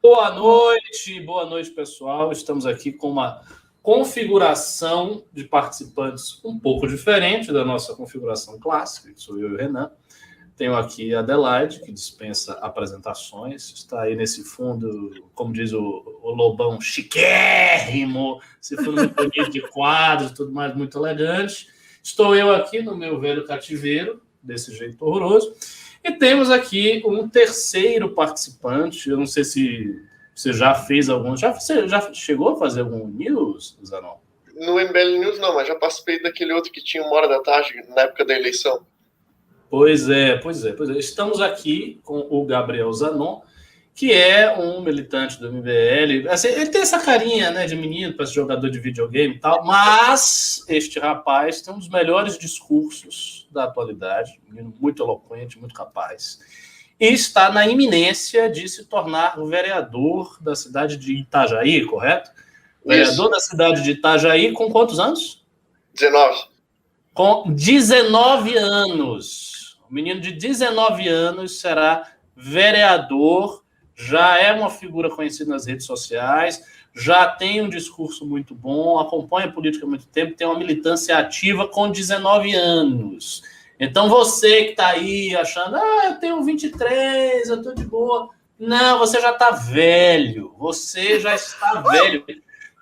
Boa noite, pessoal. Estamos aqui com uma configuração de participantes um pouco diferente da nossa configuração clássica, que sou eu e o Renan. Tenho aqui a Adelaide, que dispensa apresentações, está aí nesse fundo, como diz o Lobão, chiquérrimo, esse fundo muito bonito de quadros, tudo mais muito elegante. Estou eu aqui no meu velho cativeiro, desse jeito horroroso. E temos aqui um terceiro participante. Eu não sei se você já fez algum. Você já chegou a fazer algum news, Zanon? No MBL News não, mas já participei daquele outro que tinha 1h da tarde, na época da eleição. Pois é. Estamos aqui com o Gabriel Zanon, que é um militante do MBL. Assim, ele tem essa carinha, né, de menino para ser jogador de videogame e tal, mas este rapaz tem um dos melhores discursos da atualidade, um menino muito eloquente, muito capaz, e está na iminência de se tornar vereador da cidade de Itajaí, correto? Isso. Vereador da cidade de Itajaí com quantos anos? 19. Com 19 anos. O menino de 19 anos será vereador, já é uma figura conhecida nas redes sociais, já tem um discurso muito bom, acompanha a política há muito tempo, tem uma militância ativa com 19 anos. Então você que está aí achando, eu tenho 23, eu estou de boa. Não, você já está velho, você já está velho.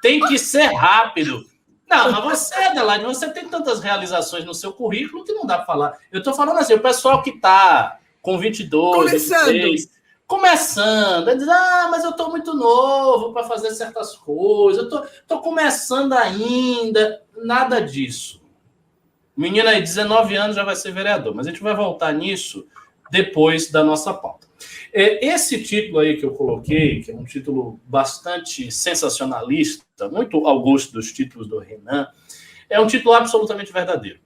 Tem que ser rápido. Não, mas você, Adelaide, você tem tantas realizações no seu currículo que não dá para falar. Eu estou falando assim, o pessoal que está com 22, 23, começando, diz, mas eu estou muito novo para fazer certas coisas, eu estou começando ainda, nada disso. Menina aí, 19 anos já vai ser vereador, mas a gente vai voltar nisso depois da nossa pauta. Esse título aí que eu coloquei, que é um título bastante sensacionalista, muito ao gosto dos títulos do Renan, é um título absolutamente verdadeiro.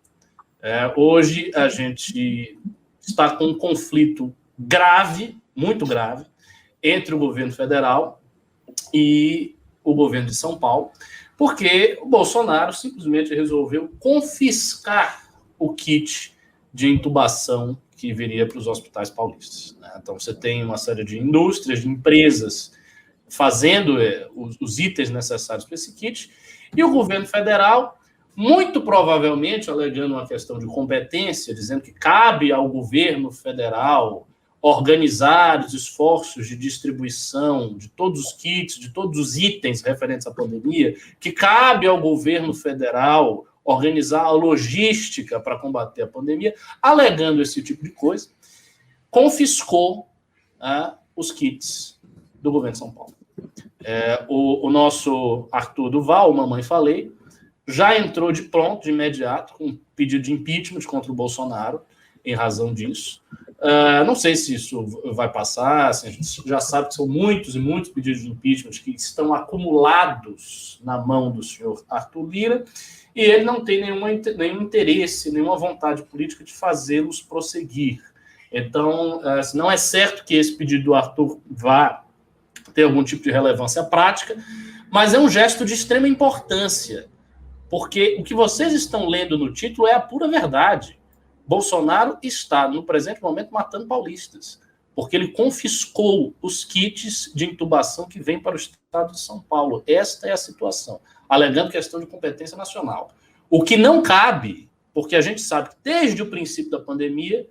Hoje a gente está com um conflito grave, muito grave, entre o governo federal e o governo de São Paulo, porque o Bolsonaro simplesmente resolveu confiscar o kit de intubação que viria para os hospitais paulistas. Então, você tem uma série de indústrias, de empresas fazendo os itens necessários para esse kit, e o governo federal, muito provavelmente, alegando uma questão de competência, dizendo que cabe ao governo federal organizar os esforços de distribuição de todos os kits, de todos os itens referentes à pandemia, que cabe ao governo federal organizar a logística para combater a pandemia, alegando esse tipo de coisa, confiscou os kits do governo de São Paulo. O nosso Arthur Duval, Mamãe Falei, já entrou de pronto, de imediato, com um pedido de impeachment contra o Bolsonaro, em razão disso. Não sei se isso vai passar, assim, a gente já sabe que são muitos e muitos pedidos de impeachment que estão acumulados na mão do senhor Arthur Lira, e ele não tem nenhum interesse, nenhuma vontade política de fazê-los prosseguir. Então, não é certo que esse pedido do Arthur vá ter algum tipo de relevância prática, mas é um gesto de extrema importância, porque o que vocês estão lendo no título é a pura verdade. Bolsonaro está, no presente momento, matando paulistas, porque ele confiscou os kits de intubação que vêm para o estado de São Paulo. Esta é a situação, alegando questão de competência nacional. O que não cabe, porque a gente sabe que desde o princípio da pandemia,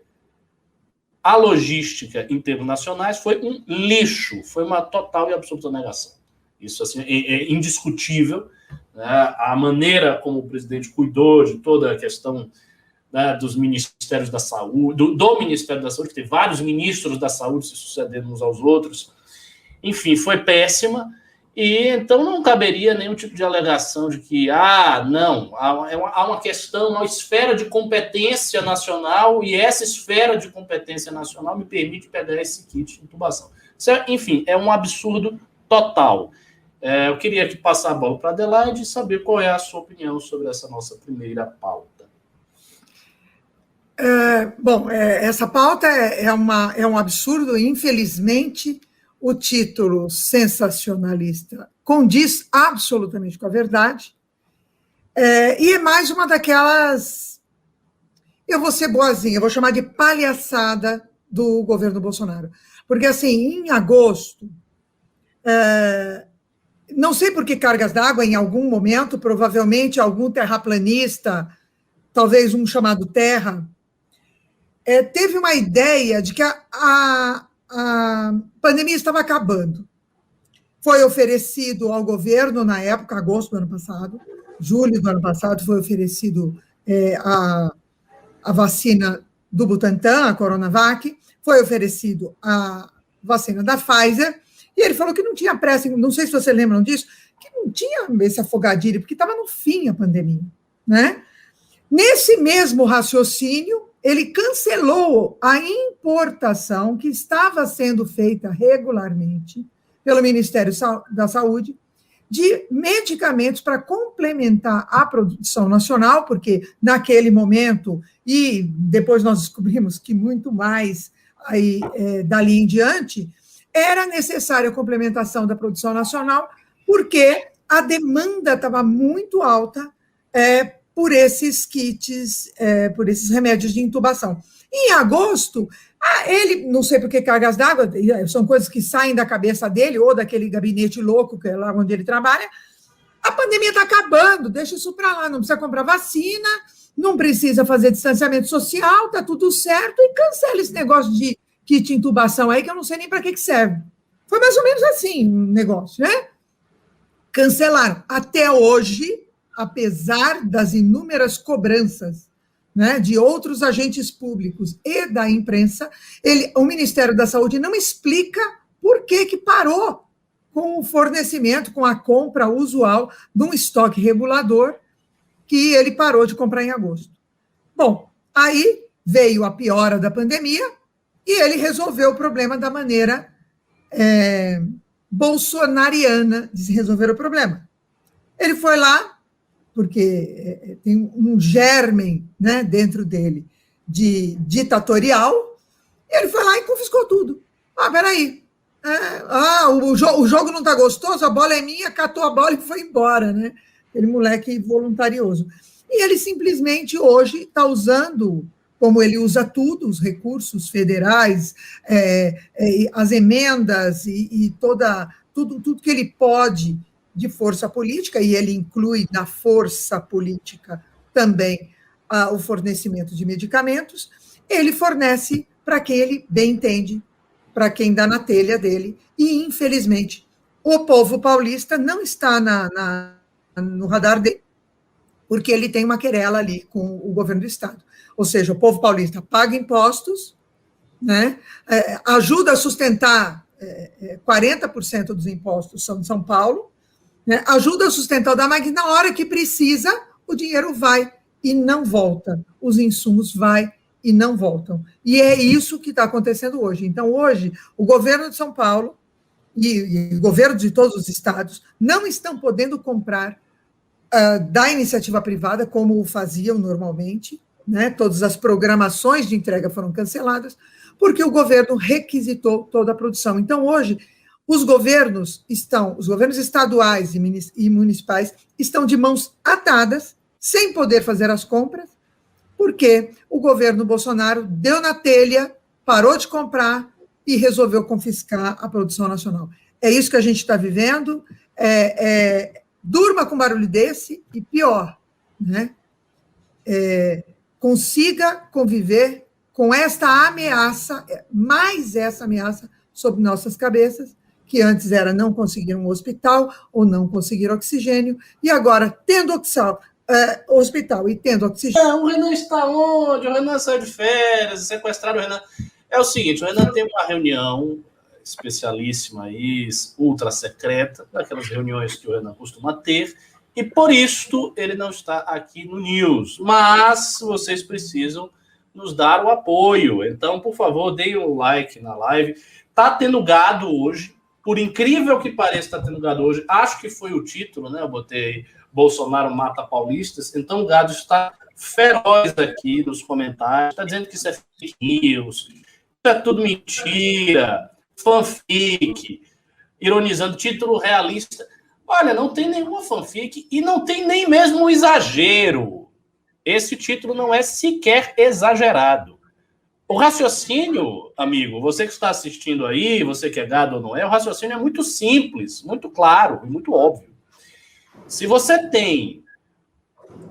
a logística em termos nacionais foi um lixo, foi uma total e absoluta negação. Isso assim, é indiscutível, né? A maneira como o presidente cuidou de toda a questão, né, dos ministérios da saúde, do Ministério da Saúde, que tem vários ministros da saúde se sucedendo uns aos outros, enfim, foi péssima, e então não caberia nenhum tipo de alegação de que, não, há uma questão, uma esfera de competência nacional, e essa esfera de competência nacional me permite pegar esse kit de intubação. Isso enfim, é um absurdo total. Eu queria aqui passar a bola para a Adelaide e saber qual é a sua opinião sobre essa nossa primeira pauta. Essa pauta é um absurdo, infelizmente, o título sensacionalista condiz absolutamente com a verdade, e é mais uma daquelas, eu vou ser boazinha, eu vou chamar de palhaçada do governo Bolsonaro, porque assim, em agosto, Não sei por que cargas d'água, em algum momento, provavelmente algum terraplanista, talvez um chamado Terra, teve uma ideia de que a pandemia estava acabando. Foi oferecido ao governo, na época, agosto do ano passado, julho do ano passado, foi oferecido a vacina do Butantan, a Coronavac, foi oferecido a vacina da Pfizer, e ele falou que não tinha pressa, não sei se vocês lembram disso, que não tinha esse afogadilho, porque estava no fim a pandemia, né? Nesse mesmo raciocínio, ele cancelou a importação que estava sendo feita regularmente pelo Ministério da Saúde de medicamentos para complementar a produção nacional, porque naquele momento, e depois nós descobrimos que muito mais aí, dali em diante, era necessária a complementação da produção nacional, porque a demanda estava muito alta por esses kits, por esses remédios de intubação. Em agosto, ele, não sei por que cargas d'água, são coisas que saem da cabeça dele, ou daquele gabinete louco, que é lá onde ele trabalha, a pandemia está acabando, deixa isso para lá, não precisa comprar vacina, não precisa fazer distanciamento social, está tudo certo, e cancela esse negócio de kit intubação aí, que eu não sei nem para que serve. Foi mais ou menos assim o negócio, né? Cancelaram. Até hoje, apesar das inúmeras cobranças, né, de outros agentes públicos e da imprensa, o Ministério da Saúde não explica por que parou com o fornecimento, com a compra usual de um estoque regulador que ele parou de comprar em agosto. Bom, aí veio a piora da pandemia e ele resolveu o problema da maneira bolsonariana de se resolver o problema. Ele foi lá, porque tem um germen, né, dentro dele de ditatorial, e ele foi lá e confiscou tudo. Peraí, o jogo não está gostoso, a bola é minha, catou a bola e foi embora, né? Aquele moleque voluntarioso. E ele simplesmente hoje está usando, como ele usa tudo, os recursos federais, as emendas e tudo que ele pode de força política, e ele inclui na força política também o fornecimento de medicamentos, ele fornece para quem ele bem entende, para quem dá na telha dele, e, infelizmente, o povo paulista não está no radar dele, porque ele tem uma querela ali com o governo do Estado. Ou seja, o povo paulista paga impostos, né, ajuda a sustentar 40% dos impostos são de São Paulo, né, ajuda a sustentar o da mas na hora que precisa, o dinheiro vai e não volta, os insumos vai e não voltam. E é isso que está acontecendo hoje. Então, hoje, o governo de São Paulo e o governo de todos os estados não estão podendo comprar da iniciativa privada, como o faziam normalmente, né? Todas as programações de entrega foram canceladas, porque o governo requisitou toda a produção. Então, hoje, os governos estaduais e municipais estão de mãos atadas, sem poder fazer as compras, porque o governo Bolsonaro deu na telha, parou de comprar e resolveu confiscar a produção nacional. É isso que a gente está vivendo. Durma com barulho desse e, pior, né? Consiga conviver com esta ameaça, mais essa ameaça sobre nossas cabeças, que antes era não conseguir um hospital ou não conseguir oxigênio, e agora, tendo hospital e tendo oxigênio... O Renan está onde? O Renan saiu de férias, sequestraram o Renan. É o seguinte, o Renan tem uma reunião especialíssima aí, ultra secreta, daquelas reuniões que o Renan costuma ter, e por isso ele não está aqui no News. Mas vocês precisam nos dar o apoio. Então, por favor, deem um like na live. Está tendo gado hoje. Por incrível que pareça, está tendo gado hoje. Acho que foi o título, né? Eu botei Bolsonaro mata paulistas. Então, o gado está feroz aqui nos comentários. Está dizendo que isso é fake news. Isso é tudo mentira. Fanfic. Ironizando. Título realista. Olha, não tem nenhuma fanfic e não tem nem mesmo um exagero. Esse título não é sequer exagerado. O raciocínio, amigo, você que está assistindo aí, você que é gado ou não é, o raciocínio é muito simples, muito claro e muito óbvio. Se você tem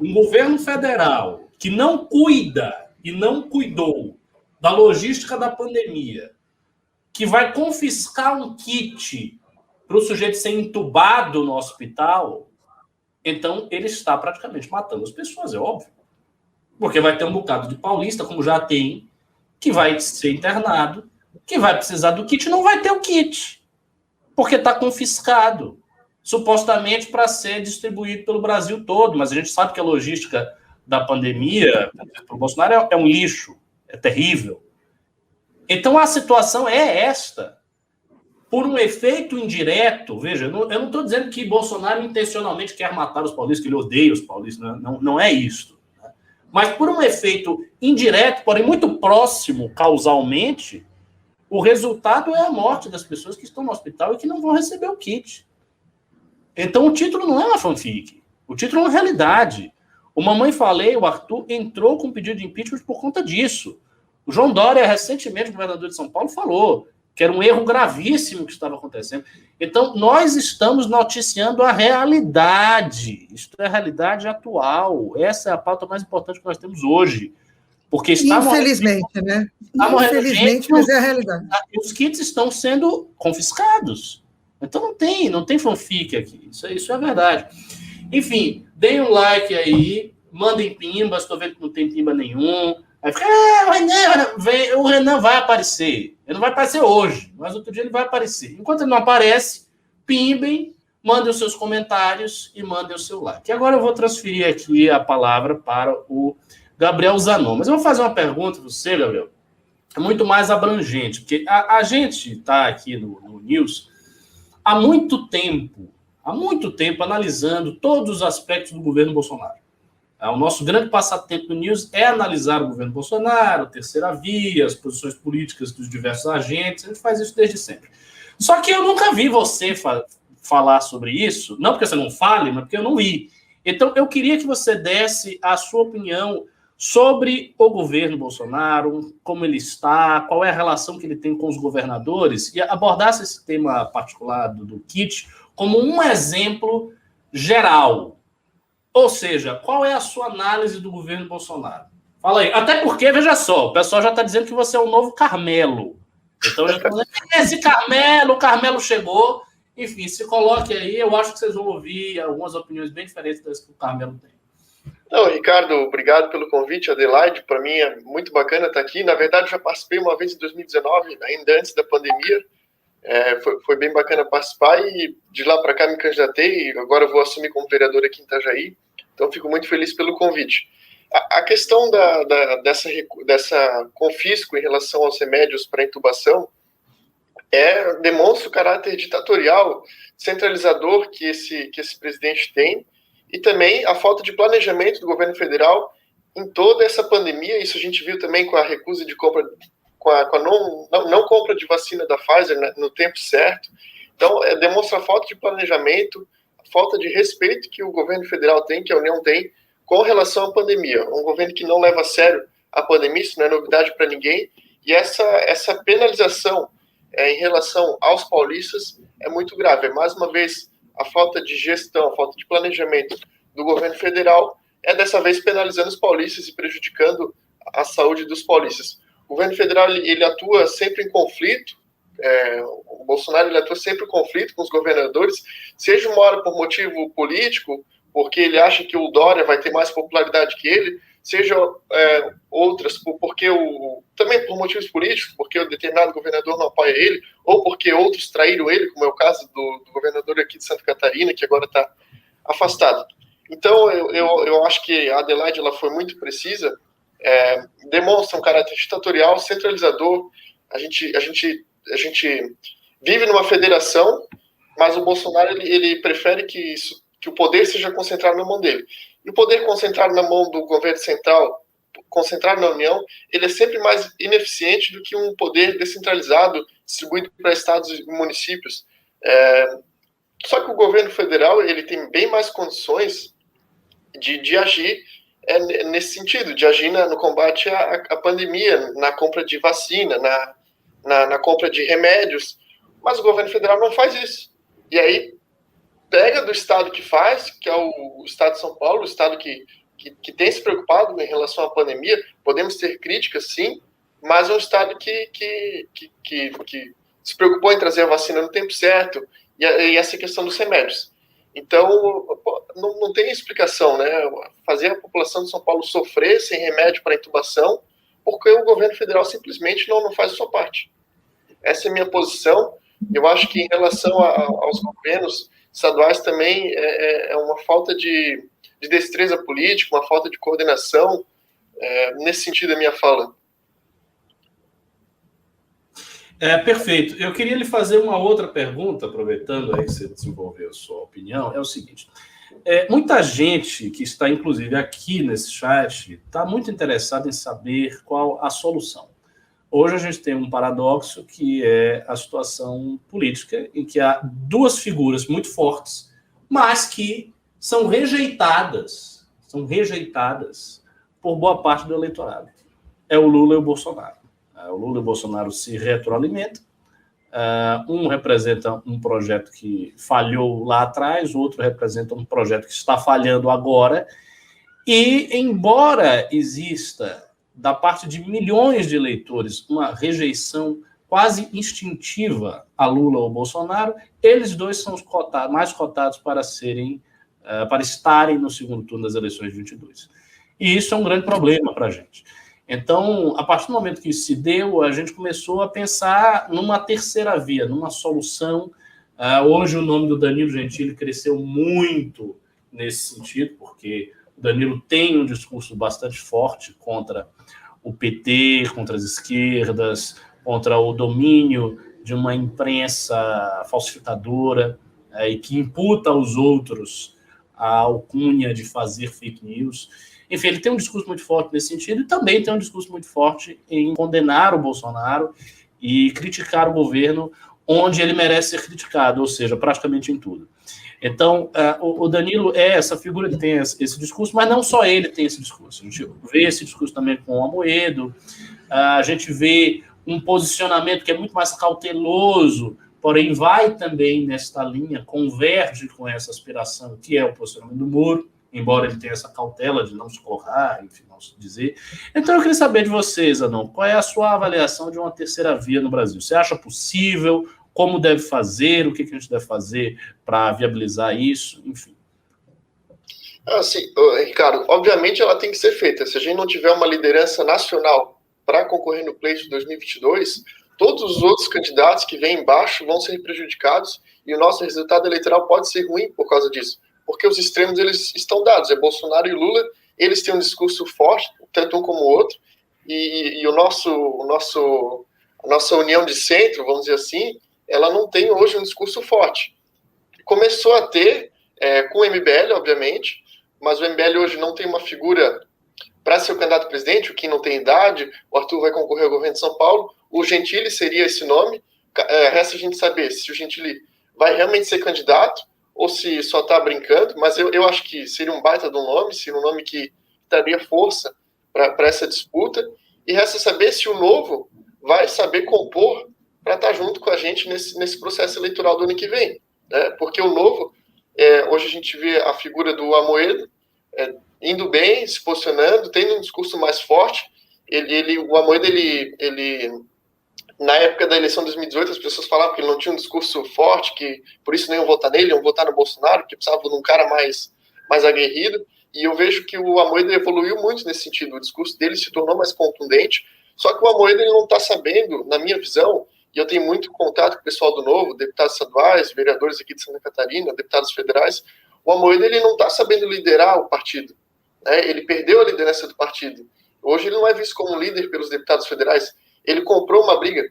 um governo federal que não cuida e não cuidou da logística da pandemia, que vai confiscar um kit para o sujeito ser entubado no hospital, então ele está praticamente matando as pessoas, é óbvio. Porque vai ter um bocado de paulista, como já tem, que vai ser internado, que vai precisar do kit, não vai ter o kit, porque está confiscado, supostamente para ser distribuído pelo Brasil todo, mas a gente sabe que a logística da pandemia para o Bolsonaro é um lixo, é terrível. Então a situação é esta. Por um efeito indireto, veja, eu não estou dizendo que Bolsonaro intencionalmente quer matar os paulistas, que ele odeia os paulistas, não é isso. Mas por um efeito indireto, porém muito próximo causalmente, o resultado é a morte das pessoas que estão no hospital e que não vão receber o kit. Então o título não é uma fanfic, o título é uma realidade. O Mamãe Falei, o Arthur, entrou com pedido de impeachment por conta disso. O João Dória, recentemente, governador de São Paulo, falou que era um erro gravíssimo que estava acontecendo. Então, nós estamos noticiando a realidade. Isso é a realidade atual. Essa é a pauta mais importante que nós temos hoje. Porque infelizmente, né? Infelizmente, mas é a realidade. Os kits estão sendo confiscados. Então, não tem fanfic aqui. Isso é verdade. Enfim, deem um like aí, mandem pimbas, estou vendo que não tem pimba nenhum. Aí fica, o Renan vai aparecer. Ele não vai aparecer hoje, mas outro dia ele vai aparecer. Enquanto ele não aparece, pimbem, mandem os seus comentários e mandem o seu like. E agora eu vou transferir aqui a palavra para o Gabriel Zanon. Mas eu vou fazer uma pergunta para você, Gabriel, muito mais abrangente, porque a gente está aqui no News há muito tempo analisando todos os aspectos do governo Bolsonaro. O nosso grande passatempo no News é analisar o governo Bolsonaro, a terceira via, as posições políticas dos diversos agentes. A gente faz isso desde sempre. Só que eu nunca vi você falar sobre isso, não porque você não fale, mas porque eu não vi. Então, eu queria que você desse a sua opinião sobre o governo Bolsonaro, como ele está, qual é a relação que ele tem com os governadores, e abordasse esse tema particular do kit como um exemplo geral. Ou seja, qual é a sua análise do governo Bolsonaro? Fala aí. Até porque, veja só, o pessoal já está dizendo que você é o novo Carmelo. Então, já está dizendo, esse Carmelo, o Carmelo chegou. Enfim, se coloque aí, eu acho que vocês vão ouvir algumas opiniões bem diferentes das que o Carmelo tem. Não, Ricardo, obrigado pelo convite, Adelaide. Para mim é muito bacana estar aqui. Na verdade, eu já participei uma vez em 2019, ainda antes da pandemia. Foi bem bacana participar e de lá para cá me candidatei e agora eu vou assumir como vereador aqui em Itajaí. Então, fico muito feliz pelo convite. A questão dessa confisco em relação aos remédios para intubação demonstra o caráter ditatorial, centralizador que esse presidente tem e também a falta de planejamento do governo federal em toda essa pandemia. Isso a gente viu também com a recusa de compra, com a não compra de vacina da Pfizer no tempo certo. Então, demonstra a falta de planejamento, falta de respeito que o governo federal tem, que a União tem, com relação à pandemia. Um governo que não leva a sério a pandemia, isso não é novidade para ninguém, e essa penalização em relação aos paulistas é muito grave. Mais uma vez, a falta de gestão, a falta de planejamento do governo federal dessa vez penalizando os paulistas e prejudicando a saúde dos paulistas. O governo federal ele atua sempre em conflito, o Bolsonaro ele atua sempre em conflito com os governadores, seja uma hora por motivo político, porque ele acha que o Dória vai ter mais popularidade que ele, seja outras, também por motivos políticos, porque o determinado governador não apoia ele, ou porque outros traíram ele, como é o caso do governador aqui de Santa Catarina, que agora está afastado. Então, eu acho que a Adelaide ela foi muito precisa, demonstra um caráter ditatorial, centralizador. A gente vive numa federação, mas o Bolsonaro ele prefere que o poder seja concentrado na mão dele. E o poder concentrado na mão do governo central, concentrado na União, ele é sempre mais ineficiente do que um poder descentralizado, distribuído para estados e municípios. Só que o governo federal ele tem bem mais condições de agir nesse sentido, de agir no combate à pandemia, na compra de vacina, na compra de remédios, mas o governo federal não faz isso. E aí pega do estado que faz, que é o estado de São Paulo, o estado que tem se preocupado em relação à pandemia. Podemos ter críticas, sim, mas é um estado que se preocupou em trazer a vacina no tempo certo e essa questão dos remédios. Então, não tem explicação, né? Fazer a população de São Paulo sofrer sem remédio para intubação, porque o governo federal simplesmente não faz a sua parte. Essa é a minha posição. Eu acho que em relação aos governos estaduais também é uma falta de destreza política, uma falta de coordenação. Nesse sentido, a minha fala. Perfeito. Eu queria lhe fazer uma outra pergunta, aproveitando aí que você desenvolveu a sua opinião. É o seguinte: muita gente que está, inclusive, aqui nesse chat está muito interessada em saber qual a solução. Hoje a gente tem um paradoxo que é a situação política, em que há duas figuras muito fortes, mas que são rejeitadas por boa parte do eleitorado. É o Lula e o Bolsonaro. O Lula e o Bolsonaro se retroalimentam. Um representa um projeto que falhou lá atrás, o outro representa um projeto que está falhando agora. E, embora exista, da parte de milhões de eleitores, uma rejeição quase instintiva a Lula ou Bolsonaro, eles dois são os mais cotados para estarem no segundo turno das eleições de 22. E isso é um grande problema para a gente. Então, a partir do momento que isso se deu, a gente começou a pensar numa terceira via, numa solução. Hoje o nome do Danilo Gentili cresceu muito nesse sentido, porque o Danilo tem um discurso bastante forte contra o PT, contra as esquerdas, contra o domínio de uma imprensa falsificadora e que imputa aos outros a alcunha de fazer fake news. Enfim, ele tem um discurso muito forte nesse sentido e também tem um discurso muito forte em condenar o Bolsonaro e criticar o governo onde ele merece ser criticado, ou seja, praticamente em tudo. Então, o Danilo é essa figura que tem esse discurso, mas não só ele tem esse discurso. A gente vê esse discurso também com o Amoedo, a gente vê um posicionamento que é muito mais cauteloso, porém vai também nesta linha, converge com essa aspiração que é o posicionamento do Moro, embora ele tenha essa cautela de não se colocar, enfim, não se dizer. Então, eu queria saber de vocês, Zanon, qual é a sua avaliação de uma terceira via no Brasil? Você acha possível? Como deve fazer? O que a gente deve fazer para viabilizar isso? Enfim. Assim, Ricardo, obviamente ela tem que ser feita. Se a gente não tiver uma liderança nacional para concorrer no pleito de 2022, todos os outros candidatos que vêm embaixo vão ser prejudicados e o nosso resultado eleitoral pode ser ruim por causa disso. Porque os extremos, eles estão dados. Bolsonaro e Lula, eles têm um discurso forte, tanto um como o outro, e a nossa união de centro, vamos dizer assim, ela não tem hoje um discurso forte. Começou a ter com o MBL, obviamente, mas o MBL hoje não tem uma figura para ser o candidato a presidente, o Kim não tem idade, o Arthur vai concorrer ao governo de São Paulo, o Gentili seria esse nome, resta a gente saber se o Gentili vai realmente ser candidato, ou se só está brincando, mas eu acho que seria um baita de um nome, seria um nome que daria força para essa disputa, e resta saber se o Novo vai saber compor para estar junto com a gente nesse processo eleitoral do ano que vem, né? Porque o Novo, hoje a gente vê a figura do Amoedo indo bem, se posicionando, tendo um discurso mais forte. O Amoedo, na época da eleição de 2018, as pessoas falavam que ele não tinha um discurso forte, que por isso nem iam votar nele, iam votar no Bolsonaro, que precisava de um cara mais aguerrido. E eu vejo que o Amoedo evoluiu muito nesse sentido. O discurso dele se tornou mais contundente. Só que o Amoedo ele não está sabendo, na minha visão, e eu tenho muito contato com o pessoal do Novo, deputados estaduais, vereadores aqui de Santa Catarina, deputados federais. O Amoedo ele não está sabendo liderar o partido, né? Ele perdeu a liderança do partido. Hoje ele não é visto como líder pelos deputados federais. Ele comprou uma briga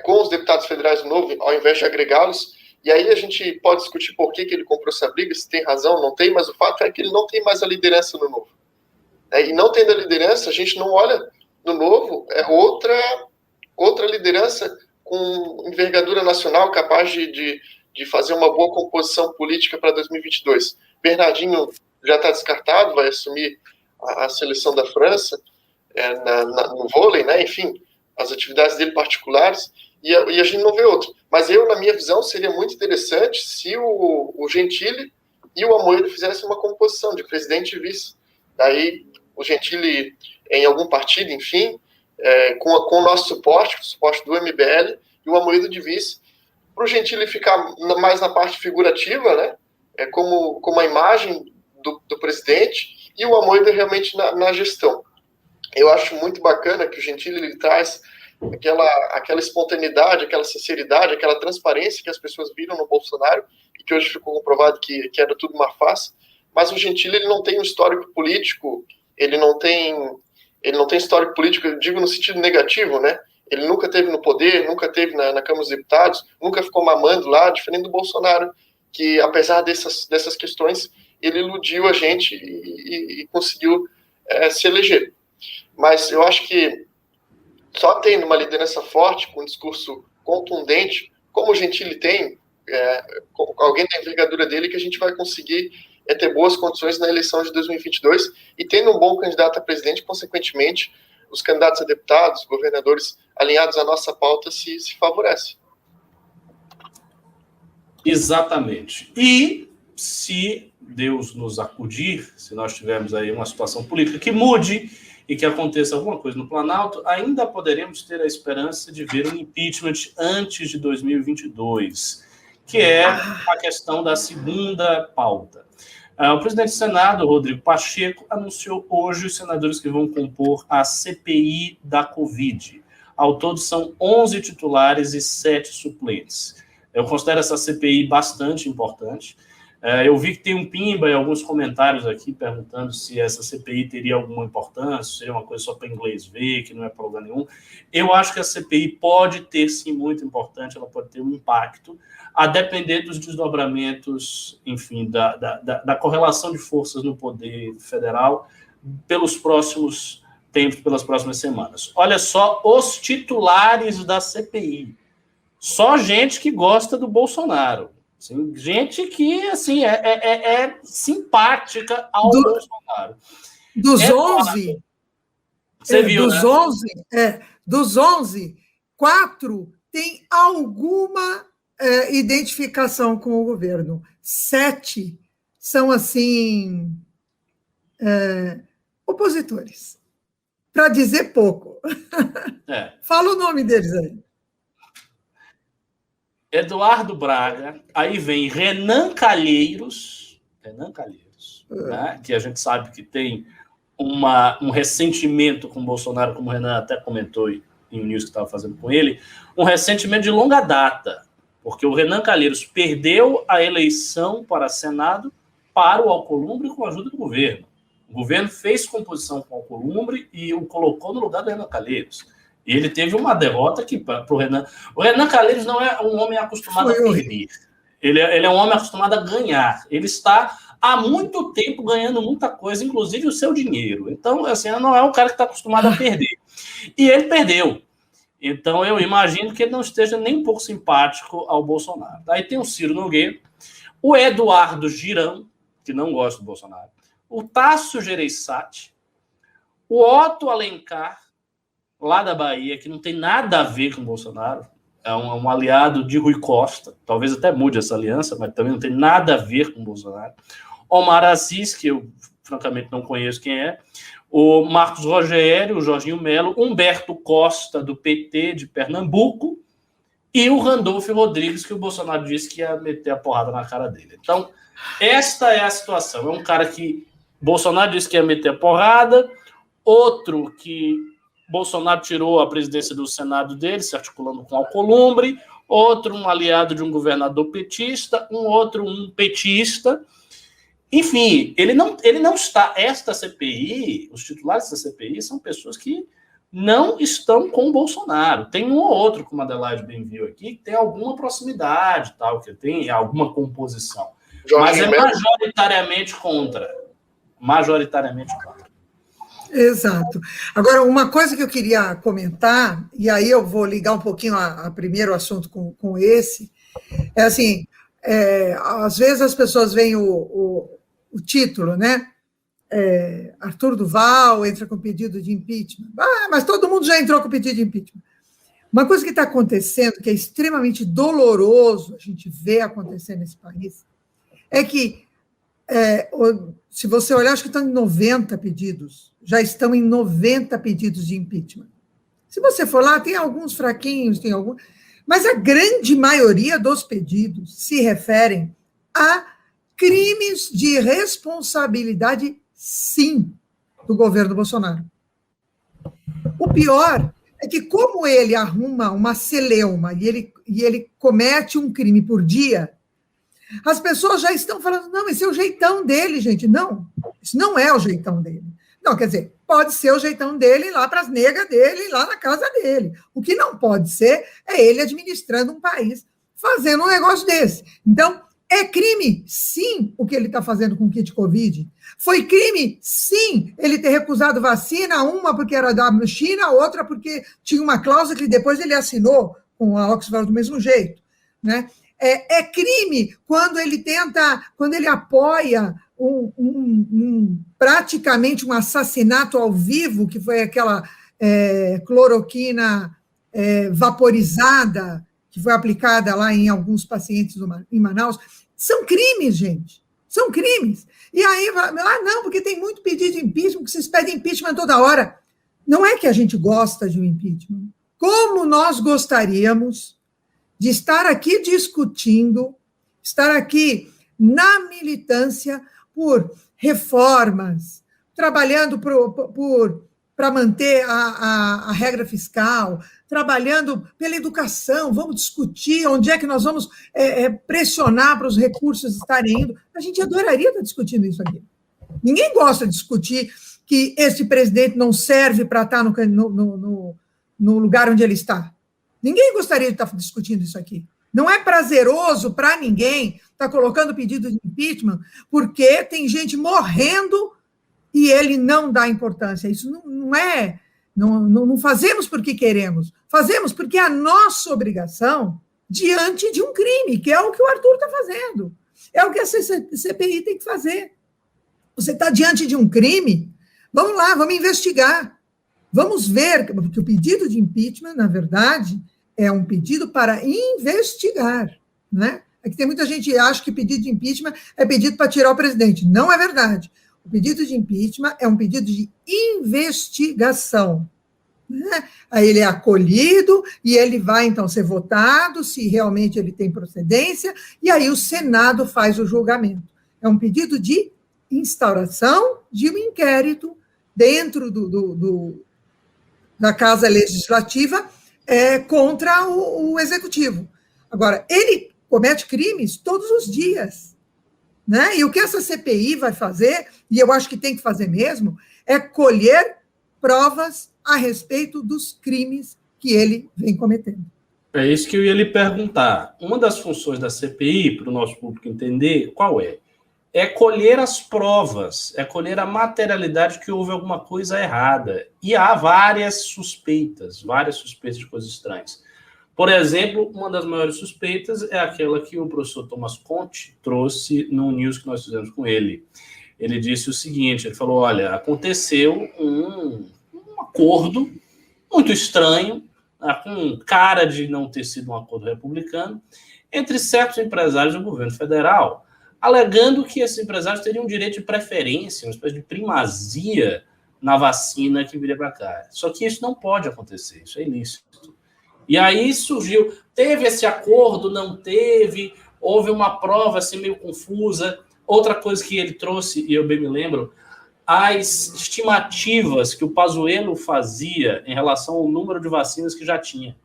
com os deputados federais do Novo, ao invés de agregá-los, e aí a gente pode discutir por que ele comprou essa briga, se tem razão, não tem, mas o fato é que ele não tem mais a liderança no Novo. E não tendo a liderança, a gente não olha no Novo, outra liderança com envergadura nacional, capaz de fazer uma boa composição política para 2022. Bernardinho já está descartado, vai assumir a seleção da França no vôlei, né? Enfim, as atividades dele particulares, e a gente não vê outro. Mas na minha visão, seria muito interessante se o Gentili e o Amoedo fizessem uma composição de presidente e vice. Daí, o Gentili em algum partido, enfim, com o nosso suporte, o suporte do MBL, e o Amoedo de vice, para o Gentili ficar mais na parte figurativa, né? Como a imagem do presidente, e o Amoedo realmente na gestão. Eu acho muito bacana que o Gentili ele traz aquela espontaneidade, aquela sinceridade, aquela transparência que as pessoas viram no Bolsonaro, e que hoje ficou comprovado que era tudo uma farsa. Mas o Gentili ele não tem um histórico político, ele não tem histórico político, eu digo no sentido negativo, né? Ele nunca esteve no poder, nunca esteve na Câmara dos Deputados, nunca ficou mamando lá, diferente do Bolsonaro, que apesar dessas questões, ele iludiu a gente e conseguiu se eleger. Mas eu acho que só tendo uma liderança forte, com um discurso contundente, como o Gentili tem, alguém da envergadura dele, que a gente vai conseguir ter boas condições na eleição de 2022, e tendo um bom candidato a presidente, consequentemente, os candidatos a deputados, governadores alinhados à nossa pauta se favorecem. Exatamente. E se Deus nos acudir, se nós tivermos aí uma situação política que mude e que aconteça alguma coisa no Planalto, ainda poderemos ter a esperança de ver um impeachment antes de 2022, que é a questão da segunda pauta. O presidente do Senado, Rodrigo Pacheco, anunciou hoje os senadores que vão compor a CPI da Covid. Ao todo, são 11 titulares e 7 suplentes. Eu considero essa CPI bastante importante. Eu vi que tem um pimba em alguns comentários aqui perguntando se essa CPI teria alguma importância, seria uma coisa só para inglês ver, que não é problema nenhum. Eu acho que a CPI pode ter, sim, muito importante, ela pode ter um impacto, a depender dos desdobramentos, enfim, da correlação de forças no poder federal pelos próximos tempos, pelas próximas semanas. Olha só os titulares da CPI. Só gente que gosta do Bolsonaro. Assim, gente que assim, é simpática ao Bolsonaro. Dos 11... Você viu, dos, né? Dos 11, 4 têm alguma identificação com o governo. 7 são, assim, opositores. Para dizer pouco. Fala o nome deles aí. Eduardo Braga, aí vem Renan Calheiros, né, que a gente sabe que tem um ressentimento com o Bolsonaro, como o Renan até comentou em um news que estava fazendo com ele, um ressentimento de longa data, porque o Renan Calheiros perdeu a eleição para Senado para o Alcolumbre com a ajuda do governo. O governo fez composição com o Alcolumbre e o colocou no lugar do Renan Calheiros. E ele teve uma derrota que, para o Renan... O Renan Calheiros não é um homem acostumado a perder. Ele é um homem acostumado a ganhar. Ele está há muito tempo ganhando muita coisa, inclusive o seu dinheiro. Então, assim, não é um cara que está acostumado a perder. E ele perdeu. Então, eu imagino que ele não esteja nem um pouco simpático ao Bolsonaro. Aí tem o Ciro Nogueira, o Eduardo Girão, que não gosta do Bolsonaro, o Tasso Gereissati, o Otto Alencar, lá da Bahia, que não tem nada a ver com o Bolsonaro, é um aliado de Rui Costa, talvez até mude essa aliança, mas também não tem nada a ver com o Bolsonaro. Omar Aziz, que eu francamente não conheço quem é, o Marcos Rogério, o Jorginho Melo, Humberto Costa, do PT de Pernambuco, e o Randolfo Rodrigues, que o Bolsonaro disse que ia meter a porrada na cara dele. Então, esta é a situação. É um cara que Bolsonaro disse que ia meter a porrada, outro que Bolsonaro tirou a presidência do Senado dele, se articulando com Alcolumbre, outro um aliado de um governador petista, um petista. Enfim, ele não está... Esta CPI, os titulares da CPI são pessoas que não estão com o Bolsonaro. Tem um ou outro, como a Adelaide bem viu aqui, que tem alguma proximidade, tal, que tem alguma composição. Mas é majoritariamente contra. Majoritariamente contra. Exato. Agora, uma coisa que eu queria comentar, e aí eu vou ligar um pouquinho a primeiro assunto com esse, é assim, às vezes as pessoas veem o título, né? Arthur Duval entra com pedido de impeachment. Mas todo mundo já entrou com pedido de impeachment. Uma coisa que está acontecendo, que é extremamente doloroso a gente ver acontecer nesse país, é que, se você olhar, acho que estão em 90 pedidos, já estão em 90 pedidos de impeachment. Se você for lá, tem alguns fraquinhos, tem alguns, mas a grande maioria dos pedidos se referem a crimes de responsabilidade, sim, do governo Bolsonaro. O pior é que, como ele arruma uma celeuma e ele comete um crime por dia, as pessoas já estão falando, não, esse é o jeitão dele, gente. Não, isso não é o jeitão dele. Não, quer dizer, pode ser o jeitão dele lá para as negas dele, lá na casa dele. O que não pode ser é ele administrando um país, fazendo um negócio desse. Então, é crime, sim, o que ele está fazendo com o kit Covid. Foi crime, sim, ele ter recusado vacina, uma porque era da China, outra porque tinha uma cláusula que depois ele assinou com a Oxford do mesmo jeito, né? É crime quando ele apoia praticamente um assassinato ao vivo, que foi aquela cloroquina vaporizada, que foi aplicada lá em alguns pacientes em Manaus. São crimes, gente. São crimes. E aí, não, porque tem muito pedido de impeachment, que vocês pedem impeachment toda hora. Não é que a gente gosta de um impeachment. Como nós gostaríamos de estar aqui discutindo, estar aqui na militância por reformas, trabalhando para manter a regra fiscal, trabalhando pela educação, vamos discutir onde é que nós vamos pressionar para os recursos estarem indo. A gente adoraria estar discutindo isso aqui. Ninguém gosta de discutir que esse presidente não serve para estar no lugar onde ele está. Ninguém gostaria de estar discutindo isso aqui. Não é prazeroso para ninguém estar colocando pedido de impeachment, porque tem gente morrendo e ele não dá importância. Isso não é... Não fazemos porque queremos, fazemos porque é a nossa obrigação diante de um crime, que é o que o Arthur está fazendo, é o que a CPI tem que fazer. Você está diante de um crime, vamos lá, vamos investigar, vamos ver, porque o pedido de impeachment, na verdade, é um pedido para investigar, né? É que tem muita gente que acha que pedido de impeachment é pedido para tirar o presidente. Não é verdade. O pedido de impeachment é um pedido de investigação. Né? Aí ele é acolhido e ele vai, então, ser votado, se realmente ele tem procedência, e aí o Senado faz o julgamento. É um pedido de instauração de um inquérito dentro da Casa Legislativa contra o Executivo. Agora, ele comete crimes todos os dias. Né? E o que essa CPI vai fazer, e eu acho que tem que fazer mesmo, é colher provas a respeito dos crimes que ele vem cometendo. É isso que eu ia lhe perguntar. Uma das funções da CPI, para o nosso público entender, qual é? É colher as provas, é colher a materialidade que houve alguma coisa errada. E há várias suspeitas de coisas estranhas. Por exemplo, uma das maiores suspeitas é aquela que o professor Thomas Conte trouxe no news que nós fizemos com ele. Ele disse o seguinte, ele falou, olha, aconteceu um acordo muito estranho, com cara de não ter sido um acordo republicano, entre certos empresários do governo federal, alegando que esses empresários teriam direito de preferência, uma espécie de primazia na vacina que viria para cá. Só que isso não pode acontecer, isso é ilícito. E aí surgiu, teve esse acordo, não teve, houve uma prova assim meio confusa. Outra coisa que ele trouxe, e eu bem me lembro, as estimativas que o Pazuello fazia em relação ao número de vacinas que já tinha.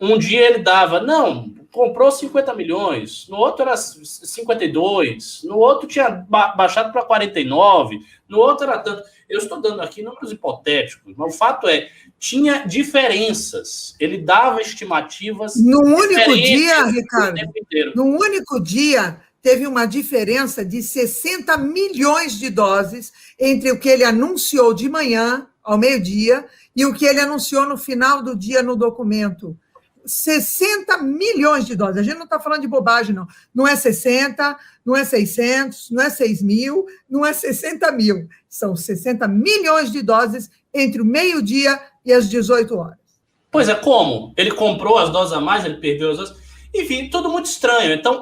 Um dia ele dava, não, comprou 50 milhões, no outro era 52, no outro tinha baixado para 49, no outro era tanto. Eu estou dando aqui números hipotéticos, mas o fato é, tinha diferenças. Ele dava estimativas. No único dia, Ricardo, no único dia, teve uma diferença de 60 milhões de doses entre o que ele anunciou de manhã, ao meio-dia, e o que ele anunciou no final do dia no documento. 60 milhões de doses. A gente não está falando de bobagem, não. Não é 60, não é 600, não é 6 mil, não é 60 mil. São 60 milhões de doses entre o meio-dia e as 18 horas. Pois é, como? Ele comprou as doses a mais, ele perdeu as doses. Enfim, tudo muito estranho. Então,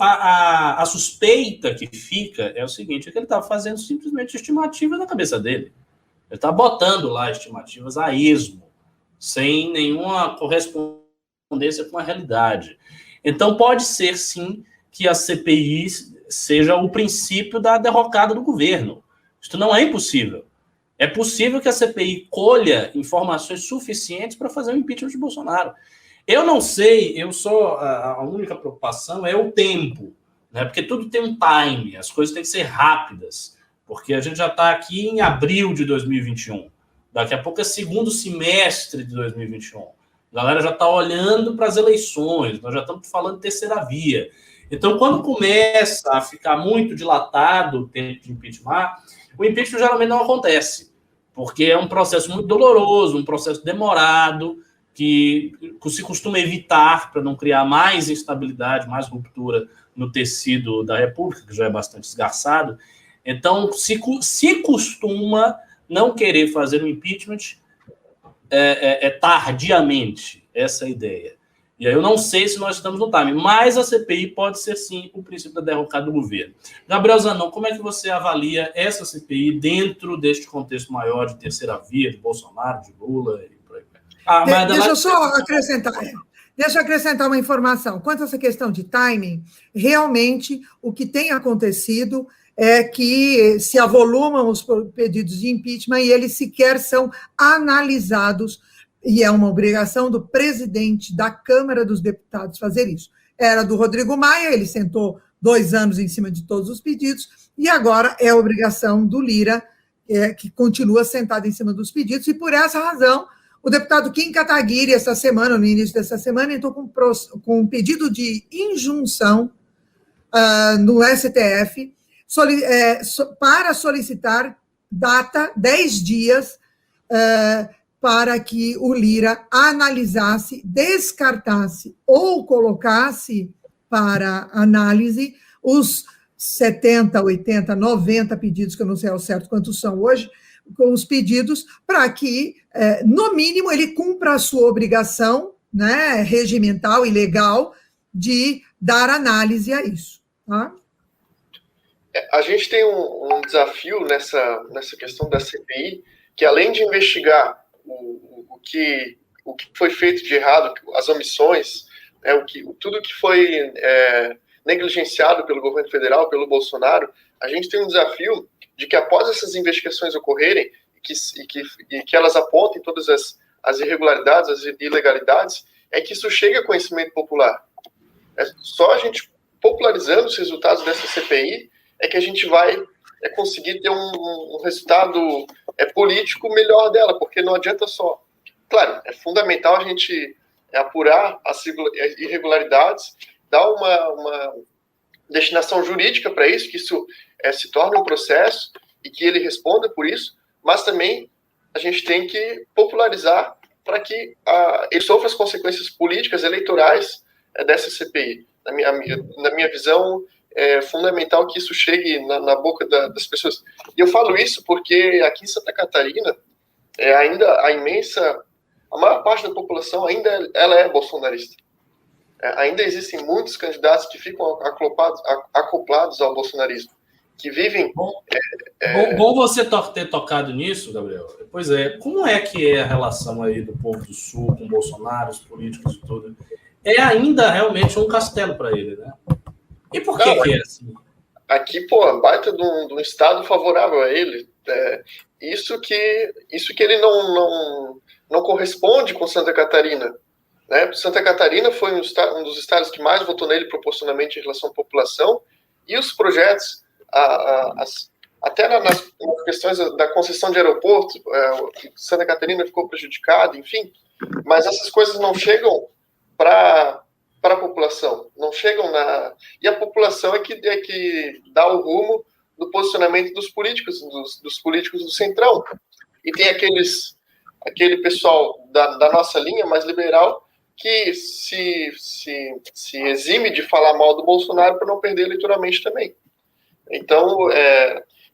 a suspeita que fica é o seguinte, é que ele está fazendo simplesmente estimativas na cabeça dele. Ele está botando lá estimativas a esmo, sem nenhuma correspondência com a realidade. Então, pode ser, sim, que a CPI seja o princípio da derrocada do governo. Isso não é impossível. É possível que a CPI colha informações suficientes para fazer o impeachment de Bolsonaro. Eu não sei, a única preocupação é o tempo, né? Porque tudo tem um time, as coisas têm que ser rápidas, porque a gente já está aqui em abril de 2021. Daqui a pouco é segundo semestre de 2021. A galera já está olhando para as eleições, nós já estamos falando de terceira via. Então, quando começa a ficar muito dilatado o tempo de impeachment, o impeachment geralmente não acontece, porque é um processo muito doloroso, um processo demorado, que se costuma evitar para não criar mais instabilidade, mais ruptura no tecido da República, que já é bastante esgarçado. Então, se costuma não querer fazer o impeachment tardiamente, essa é a ideia. E aí eu não sei se nós estamos no time, mas a CPI pode ser, sim, o princípio da derrocada do governo. Gabriel Zanon, como é que você avalia essa CPI dentro deste contexto maior de terceira via, de Bolsonaro, de Lula e por aí vai? Deixa eu só acrescentar. Deixa eu acrescentar uma informação. Quanto a essa questão de timing, realmente o que tem acontecido é que se avolumam os pedidos de impeachment e eles sequer são analisados, e é uma obrigação do presidente da Câmara dos Deputados fazer isso. Era do Rodrigo Maia, ele sentou 2 anos em cima de todos os pedidos, e agora é a obrigação do Lira, que continua sentado em cima dos pedidos, e por essa razão, o deputado Kim Kataguiri, essa semana, no início dessa semana, entrou com um pedido de injunção no STF para solicitar data, 10 dias, para que o Lira analisasse, descartasse ou colocasse para análise os 70, 80, 90 pedidos, que eu não sei ao certo quantos são hoje, com os pedidos, para que, no mínimo, ele cumpra a sua obrigação, né, regimental e legal de dar análise a isso. Tá? A gente tem um desafio nessa questão da CPI, que além de investigar o que foi feito de errado, as omissões, tudo que foi negligenciado pelo governo federal, pelo Bolsonaro, a gente tem um desafio de que após essas investigações ocorrerem e que elas apontem todas as irregularidades, as ilegalidades, é que isso chegue a conhecimento popular. É só a gente popularizando os resultados dessa CPI é que a gente vai conseguir ter um resultado político melhor dela, porque não adianta só. Claro, é fundamental a gente apurar as irregularidades, dar uma destinação jurídica para isso, que isso se torne um processo e que ele responda por isso, mas também a gente tem que popularizar para que ele sofra as consequências políticas, eleitorais dessa CPI. Na minha visão, é fundamental que isso chegue na boca das pessoas. E eu falo isso porque aqui em Santa Catarina, ainda a maior parte da população ela é bolsonarista. Ainda existem muitos candidatos que ficam acoplados ao bolsonarismo, que vivem... Bom você ter tocado nisso, Gabriel. Pois é, como é que é a relação aí do povo do Sul com Bolsonaro, os políticos e tudo? É ainda realmente um castelo para ele, né? E por que é assim? Aqui, baita de um estado favorável a ele. Isso que ele não corresponde com Santa Catarina. Né? Santa Catarina foi um dos estados que mais votou nele proporcionalmente em relação à população, e os projetos, até nas questões da concessão de aeroporto, Santa Catarina ficou prejudicada, enfim, mas essas coisas não chegam para a população, não chegam e a população é que dá o rumo do posicionamento dos políticos do Centrão. E tem aquele pessoal da nossa linha mais liberal que se exime de falar mal do Bolsonaro para não perder eleitoralmente também. Então,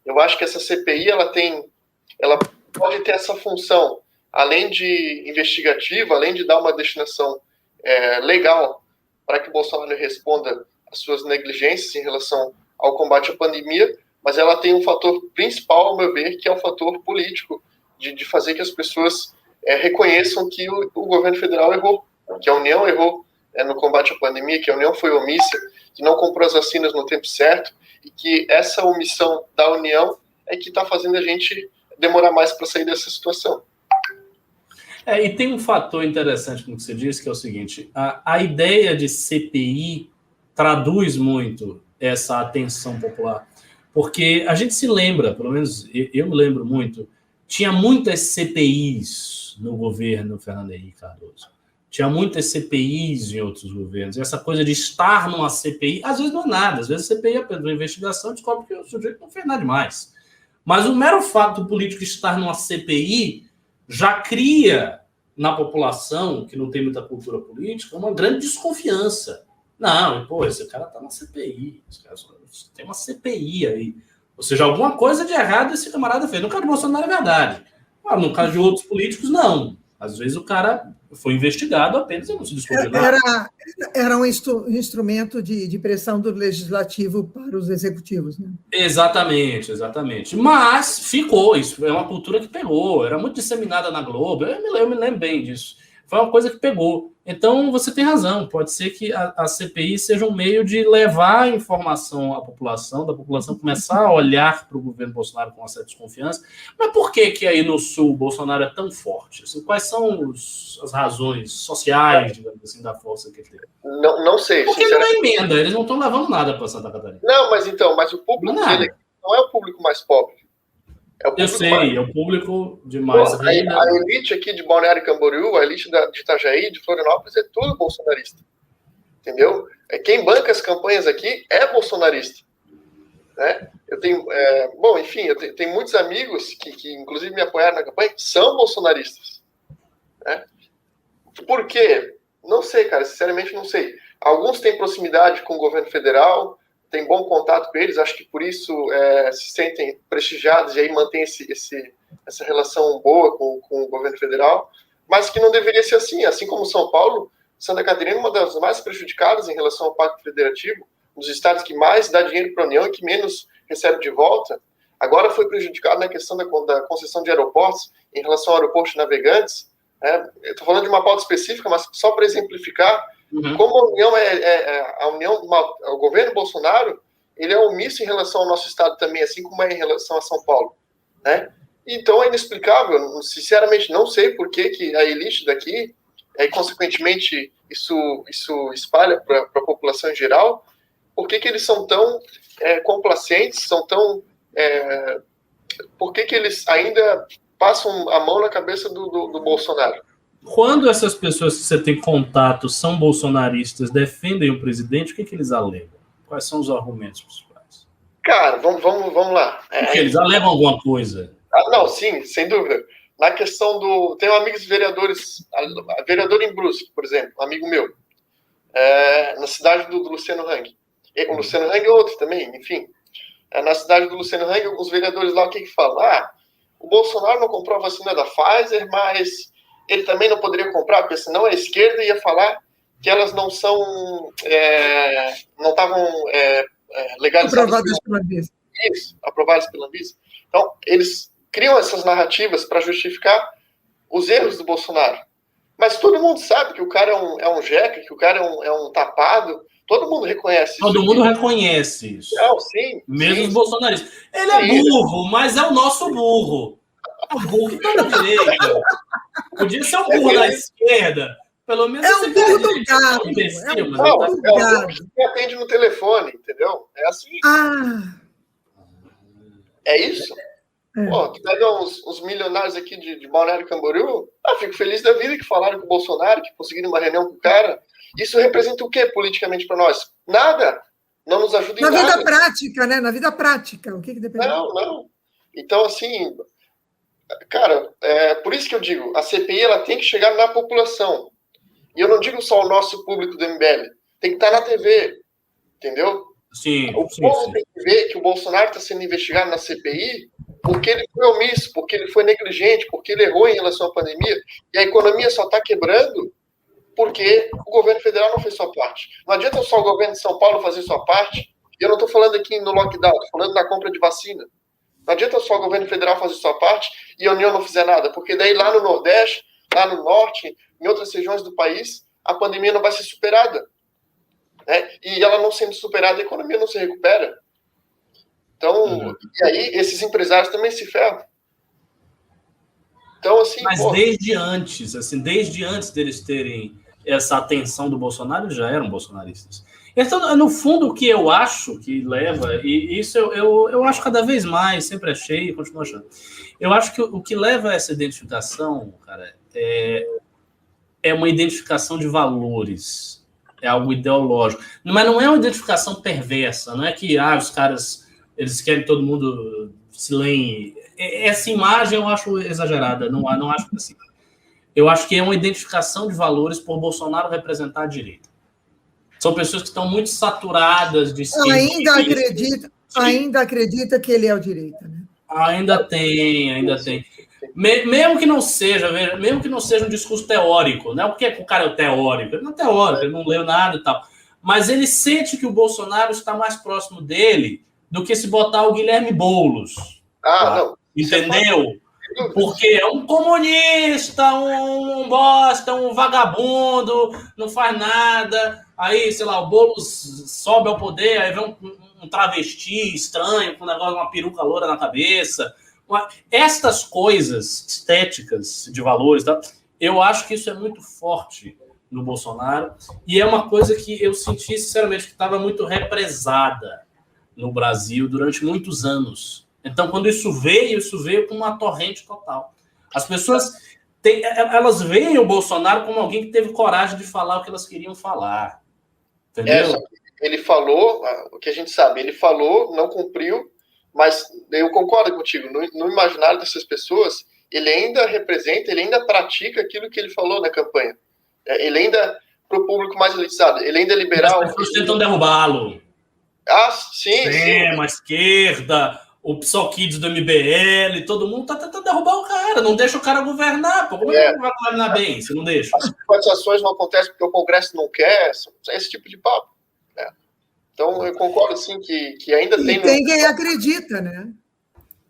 eu acho que essa CPI ela pode ter essa função, além de investigativa, além de dar uma destinação legal para que o Bolsonaro responda às suas negligências em relação ao combate à pandemia, mas ela tem um fator principal, ao meu ver, que é o fator político, de fazer que as pessoas reconheçam que o governo federal errou, que a União errou no combate à pandemia, que a União foi omissa, que não comprou as vacinas no tempo certo, e que essa omissão da União é que está fazendo a gente demorar mais para sair dessa situação. E tem um fator interessante no que você disse, que é o seguinte, a ideia de CPI traduz muito essa atenção popular, porque a gente se lembra, pelo menos eu me lembro muito, tinha muitas CPIs no governo Fernando Henrique Cardoso, tinha muitas CPIs em outros governos, e essa coisa de estar numa CPI, às vezes não é nada, às vezes a CPI é uma investigação, descobre que o sujeito não fez nada demais, mas o mero fato do político estar numa CPI já cria na população, que não tem muita cultura política, uma grande desconfiança. Não, pô, esse cara tá na CPI, esse cara tem uma CPI aí. Ou seja, alguma coisa de errado esse camarada fez. No caso do Bolsonaro é verdade. Mas no caso de outros políticos, não. Às vezes o cara foi investigado apenas e não se descobriu nada. Era um instrumento de pressão do legislativo para os executivos, né? Exatamente. Mas ficou, isso é uma cultura que pegou, era muito disseminada na Globo, eu me lembro bem disso. Foi uma coisa que pegou. Então, você tem razão, pode ser que a CPI seja um meio de levar a informação à população, da população começar a olhar para o governo Bolsonaro com uma certa desconfiança. Mas por que aí no Sul o Bolsonaro é tão forte? Assim, quais são as razões sociais, digamos assim, da força que ele tem? Não sei. Porque ele não é emenda, eles não estão levando nada para Santa Catarina. Não, mas o público dele não é o público mais pobre. Eu sei, é o público de mais renda. A elite aqui de Balneário Camboriú, a elite de Itajaí, de Florianópolis, é tudo bolsonarista. Entendeu? Quem banca as campanhas aqui é bolsonarista. Né? Eu tenho, eu tenho muitos amigos que inclusive me apoiaram na campanha, são bolsonaristas. Né? Por quê? Não sei, cara, sinceramente não sei. Alguns têm proximidade com o governo federal, tem bom contato com eles, acho que por isso se sentem prestigiados e aí mantém essa relação boa com o governo federal, mas que não deveria ser assim como São Paulo, Santa Catarina é uma das mais prejudicadas em relação ao Pacto Federativo, um dos estados que mais dá dinheiro para a União e que menos recebe de volta, agora foi prejudicado na questão da concessão de aeroportos em relação ao aeroporto de navegantes. Eu estou falando de uma pauta específica, mas só para exemplificar, como a União, o governo Bolsonaro, ele é omisso em relação ao nosso estado também, assim como é em relação a São Paulo, né? Então é inexplicável, sinceramente não sei por que a elite daqui, e consequentemente isso espalha para a população em geral, por que eles são tão complacentes, por que eles ainda passam a mão na cabeça do Bolsonaro? Quando essas pessoas que você tem contato são bolsonaristas, defendem o presidente, o que eles alegam? Quais são os argumentos principais? Cara, vamos lá. Porque eles alegam alguma coisa? Não, sim, sem dúvida. Na questão tenho amigos vereadores, vereador em Brusque, por exemplo, um amigo meu, na cidade do Luciano Hang. O Luciano Hang é outro também, enfim. Na cidade do Luciano Hang, os vereadores lá, o que falam? O Bolsonaro não comprou a vacina da Pfizer, mas ele também não poderia comprar, porque senão a esquerda ia falar que elas não estavam legalizadas. Aprovadas pela Anvisa. Isso, aprovadas pela Anvisa. Então, eles criam essas narrativas para justificar os erros do Bolsonaro. Mas todo mundo sabe que o cara é um jeca, que o cara é um tapado. Todo mundo reconhece isso. Todo mundo reconhece isso. Não, sim. Mesmo os bolsonaristas. Ele é burro, mas é o nosso burro. O burro que tá na direita. Podia ser um burro da esquerda. Pelo menos um burro do gado. O burro que atende no telefone, entendeu? É assim. É isso? Pô, tu pega uns milionários aqui de Balneário Camboriú, fico feliz da vida que falaram com o Bolsonaro, que conseguiram uma reunião com o cara. Isso representa o quê politicamente para nós? Nada. Não nos ajuda em nada. Na vida prática, né? Na vida prática. O que depende? Não. Então, assim, cara, por isso que eu digo, a CPI ela tem que chegar na população. E eu não digo só o nosso público do MBL, tem que estar na TV, entendeu? Sim, o povo tem que ver que o Bolsonaro está sendo investigado na CPI porque ele foi omisso, porque ele foi negligente, porque ele errou em relação à pandemia, e a economia só está quebrando porque o governo federal não fez sua parte. Não adianta só o governo de São Paulo fazer sua parte, e eu não estou falando aqui no lockdown, estou falando na compra de vacina. Não adianta só o governo federal fazer sua parte e a União não fizer nada, porque daí lá no Nordeste, lá no Norte, em outras regiões do país, a pandemia não vai ser superada. Né? E ela não sendo superada, a economia não se recupera. Então, e aí esses empresários também se ferram. Então, assim, mas desde antes deles terem essa atenção do Bolsonaro, eles já eram bolsonaristas. Então, no fundo, o que eu acho que leva, e isso eu acho cada vez mais, sempre achei e continuo achando, eu acho que o que leva a essa identificação, cara, é uma identificação de valores, é algo ideológico. Mas não é uma identificação perversa, não é que os caras eles querem todo mundo se lenhe. Essa imagem eu acho exagerada, não acho assim. Eu acho que é uma identificação de valores por Bolsonaro representar a direita. São pessoas que estão muito saturadas de esquerda. Ainda acredita que ele é o direita, né? Ainda tem. Mesmo que não seja um discurso teórico, não é porque o cara é teórico, ele não é teórico, ele não leu nada e tal. Mas ele sente que o Bolsonaro está mais próximo dele do que se botar o Guilherme Boulos. Não. Entendeu? Porque é um comunista, um bosta, um vagabundo, não faz nada. Aí, sei lá, o Boulos sobe ao poder, aí vem um travesti estranho, com um negócio, uma peruca loura na cabeça. Estas coisas estéticas de valores, tá? Eu acho que isso é muito forte no Bolsonaro, e é uma coisa que eu senti, sinceramente, que estava muito represada no Brasil durante muitos anos. Então, quando isso veio com uma torrente total. As pessoas, elas veem o Bolsonaro como alguém que teve coragem de falar o que elas queriam falar. Entendeu? Ele falou, o que a gente sabe, ele falou, não cumpriu, mas eu concordo contigo, no imaginário dessas pessoas, ele ainda representa, ele ainda pratica aquilo que ele falou na campanha. Ele ainda, para o público mais elitizado, ele ainda é liberal. As pessoas tentam derrubá-lo. Sim. A esquerda, o PSOL Kids do MBL, todo mundo tá tentando derrubar o cara, não deixa o cara governar. Como é que ele vai governar bem se não deixa? As privatizações não acontecem porque o Congresso não quer, esse tipo de papo. Né? Então, eu concordo, assim, que ainda tem... Tem quem acredita, né?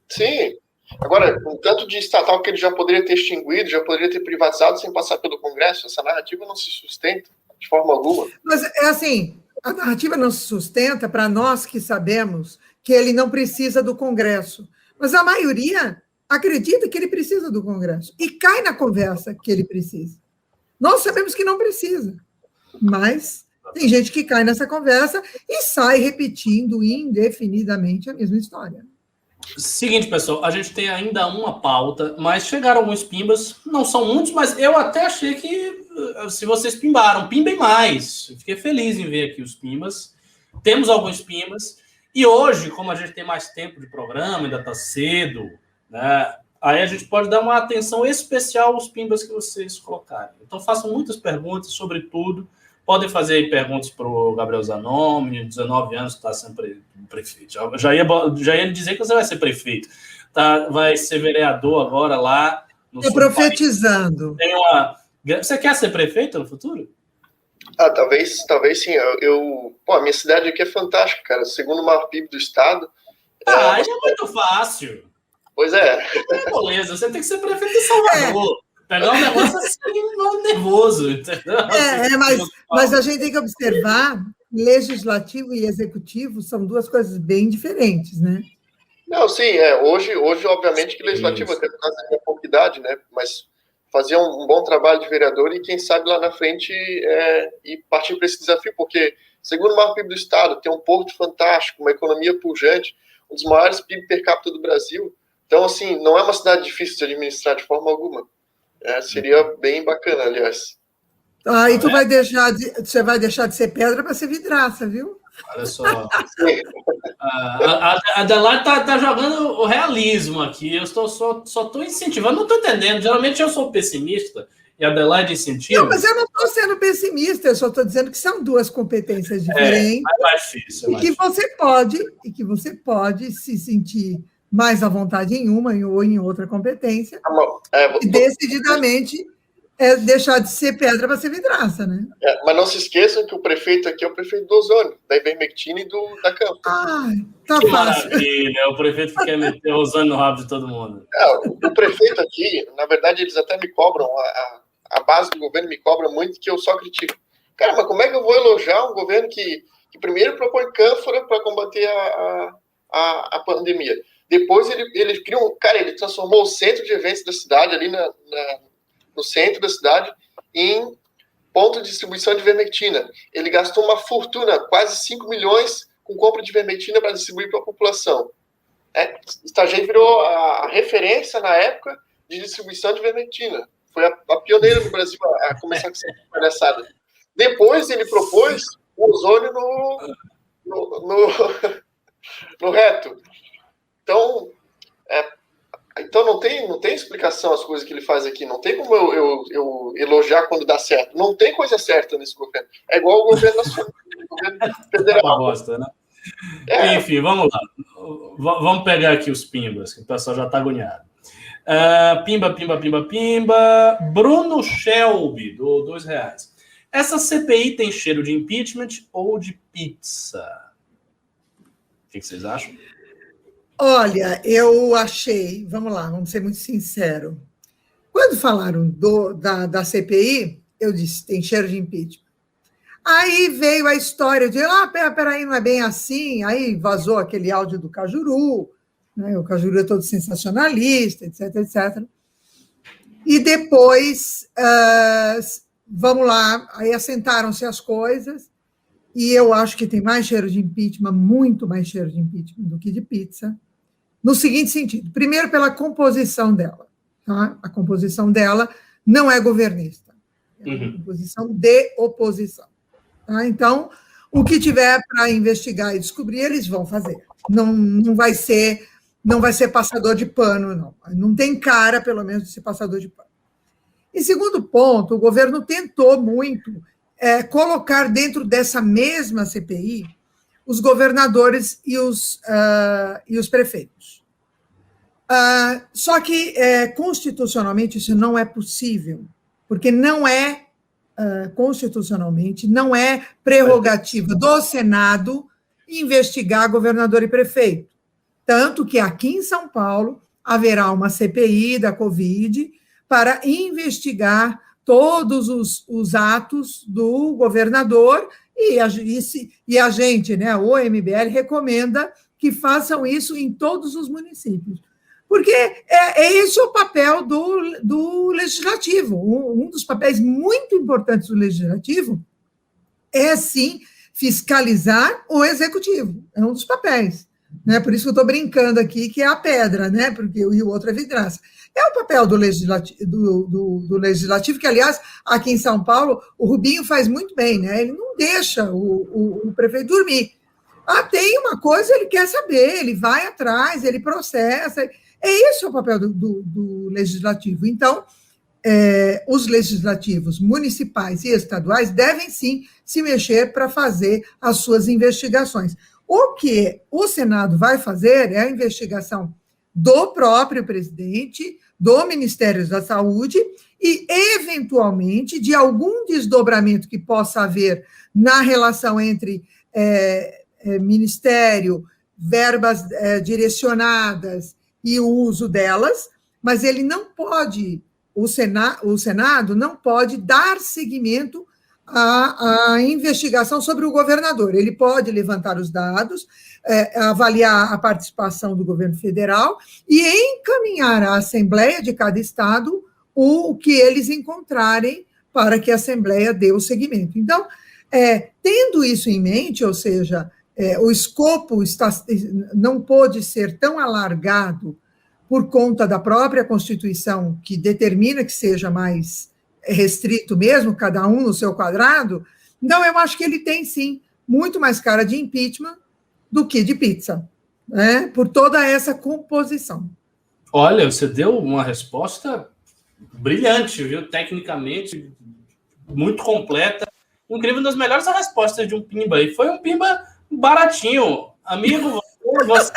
Sim. Agora, com tanto de estatal que ele já poderia ter extinguido, já poderia ter privatizado sem passar pelo Congresso, essa narrativa não se sustenta de forma alguma. Mas, é assim, a narrativa não se sustenta para nós que sabemos que ele não precisa do Congresso. Mas a maioria acredita que ele precisa do Congresso e cai na conversa que ele precisa. Nós sabemos que não precisa, mas tem gente que cai nessa conversa e sai repetindo indefinidamente a mesma história. Seguinte, pessoal, a gente tem ainda uma pauta, mas chegaram alguns pimbas, não são muitos, mas eu até achei que se vocês pimbaram, pimbem mais. Eu fiquei feliz em ver aqui os pimbas. Temos alguns pimbas. E hoje, como a gente tem mais tempo de programa, ainda está cedo, né? Aí a gente pode dar uma atenção especial aos pimbas que vocês colocarem. Então, façam muitas perguntas sobre tudo. Podem fazer aí perguntas para o Gabriel Zanon, 19 anos, que está sendo prefeito. Já ia dizer que você vai ser prefeito. Tá, vai ser vereador agora lá no Estou profetizando. Você quer ser prefeito no futuro? Talvez sim. A minha cidade aqui é fantástica, cara. Segundo o maior PIB do estado. É muito fácil. Pois é. Beleza, você tem que ser prefeito de Salvador. Pegar um negócio assim, nervoso, entendeu? Mas a gente tem que observar, legislativo e executivo são duas coisas bem diferentes, né? Não, sim, hoje obviamente, que legislativo, até por causa da minha pouca idade, né? Mas fazer um bom trabalho de vereador e, quem sabe, lá na frente e partir para esse desafio, porque, segundo o maior PIB do estado, tem um porto fantástico, uma economia pujante, um dos maiores PIB per capita do Brasil. Então, assim, não é uma cidade difícil de administrar de forma alguma. Seria bem bacana, aliás. E você vai deixar de ser pedra para ser vidraça, viu? Olha só. A Adelaide tá jogando o realismo aqui. Eu só estou incentivando, não estou entendendo. Geralmente eu sou pessimista e a Adelaide incentiva. Não, mas eu não estou sendo pessimista, eu só estou dizendo que são duas competências diferentes. É mais difícil. E que você pode se sentir mais à vontade em uma ou em outra competência, e decididamente deixar de ser pedra para ser vidraça, né? Mas não se esqueçam que o prefeito aqui é o prefeito do ozônio, da ivermectina e da Campos. Tá que fácil. Maravilha, o prefeito que quer meter o ozônio no rabo de todo mundo. O prefeito aqui, na verdade, eles até me cobram, a base do governo me cobra muito que eu só critico. Cara, mas como é que eu vou elogiar um governo que primeiro propõe cânfora para combater a pandemia? Depois ele criou, ele transformou o centro de eventos da cidade, ali no centro da cidade, em ponto de distribuição de ivermectina. Ele gastou uma fortuna, quase 5 milhões, com compra de ivermectina para distribuir para a população. Itajaí virou a referência na época de distribuição de ivermectina. Foi a pioneira no Brasil a começar com essa palhaçada. Depois ele propôs o ozônio no reto. Então não tem explicação as coisas que ele faz aqui. Não tem como eu elogiar quando dá certo. Não tem coisa certa nesse governo. É igual o governo nacional, o governo federal. Uma bosta, né? Enfim, vamos lá. Vamos pegar aqui os pimbas, que o pessoal já está agoniado. Pimba. Bruno Shelby, do R$2. Essa CPI tem cheiro de impeachment ou de pizza? O que vocês acham? Olha, eu achei, vamos ser muito sinceros. Quando falaram da CPI, eu disse, tem cheiro de impeachment. Aí veio a história de, peraí, não é bem assim. Aí vazou aquele áudio do Cajuru, né? O Cajuru é todo sensacionalista, etc. E depois, vamos lá, aí assentaram-se as coisas, e eu acho que tem mais cheiro de impeachment, muito mais cheiro de impeachment do que de pizza, no seguinte sentido. Primeiro, pela composição dela. Tá? A composição dela não é governista, é uma composição de oposição. Tá? Então, o que tiver para investigar e descobrir, eles vão fazer. Não vai ser passador de pano, não. Não tem cara, pelo menos, de ser passador de pano. E segundo ponto, o governo tentou muito colocar dentro dessa mesma CPI os governadores e os prefeitos. Só que, constitucionalmente, isso não é possível, porque constitucionalmente, não é prerrogativa do Senado investigar governador e prefeito. Tanto que aqui em São Paulo haverá uma CPI da Covid para investigar todos os atos do governador e a gente, né, o MBL, recomenda que façam isso em todos os municípios. Porque esse o papel do legislativo. Um dos papéis muito importantes do legislativo é, sim, fiscalizar o executivo. É um dos papéis. Né? Por isso que eu estou brincando aqui, que é a pedra, né? E o outro é vidraça. É o papel do legislativo, que, aliás, aqui em São Paulo, o Rubinho faz muito bem, né? Ele não deixa o prefeito dormir. Tem uma coisa, ele quer saber, ele vai atrás, ele processa. Esse é o papel do legislativo. Então, os legislativos municipais e estaduais devem, sim, se mexer para fazer as suas investigações. O que o Senado vai fazer é a investigação do próprio presidente, do Ministério da Saúde e, eventualmente, de algum desdobramento que possa haver na relação entre ministério, verbas direcionadas e o uso delas, mas ele não pode, o Senado não pode dar seguimento à investigação sobre o governador. Ele pode levantar os dados, avaliar a participação do governo federal e encaminhar à Assembleia de cada estado o que eles encontrarem para que a Assembleia dê o seguimento. Então, tendo isso em mente, ou seja, o escopo não pode ser tão alargado por conta da própria Constituição, que determina que seja mais restrito mesmo, cada um no seu quadrado. Então, eu acho que ele tem, sim, muito mais cara de impeachment do que de pizza, né? Por toda essa composição. Olha, você deu uma resposta brilhante, viu? Tecnicamente, muito completa. Incrível, uma das melhores respostas de um pimba. E foi um pimba baratinho. Amigo, você...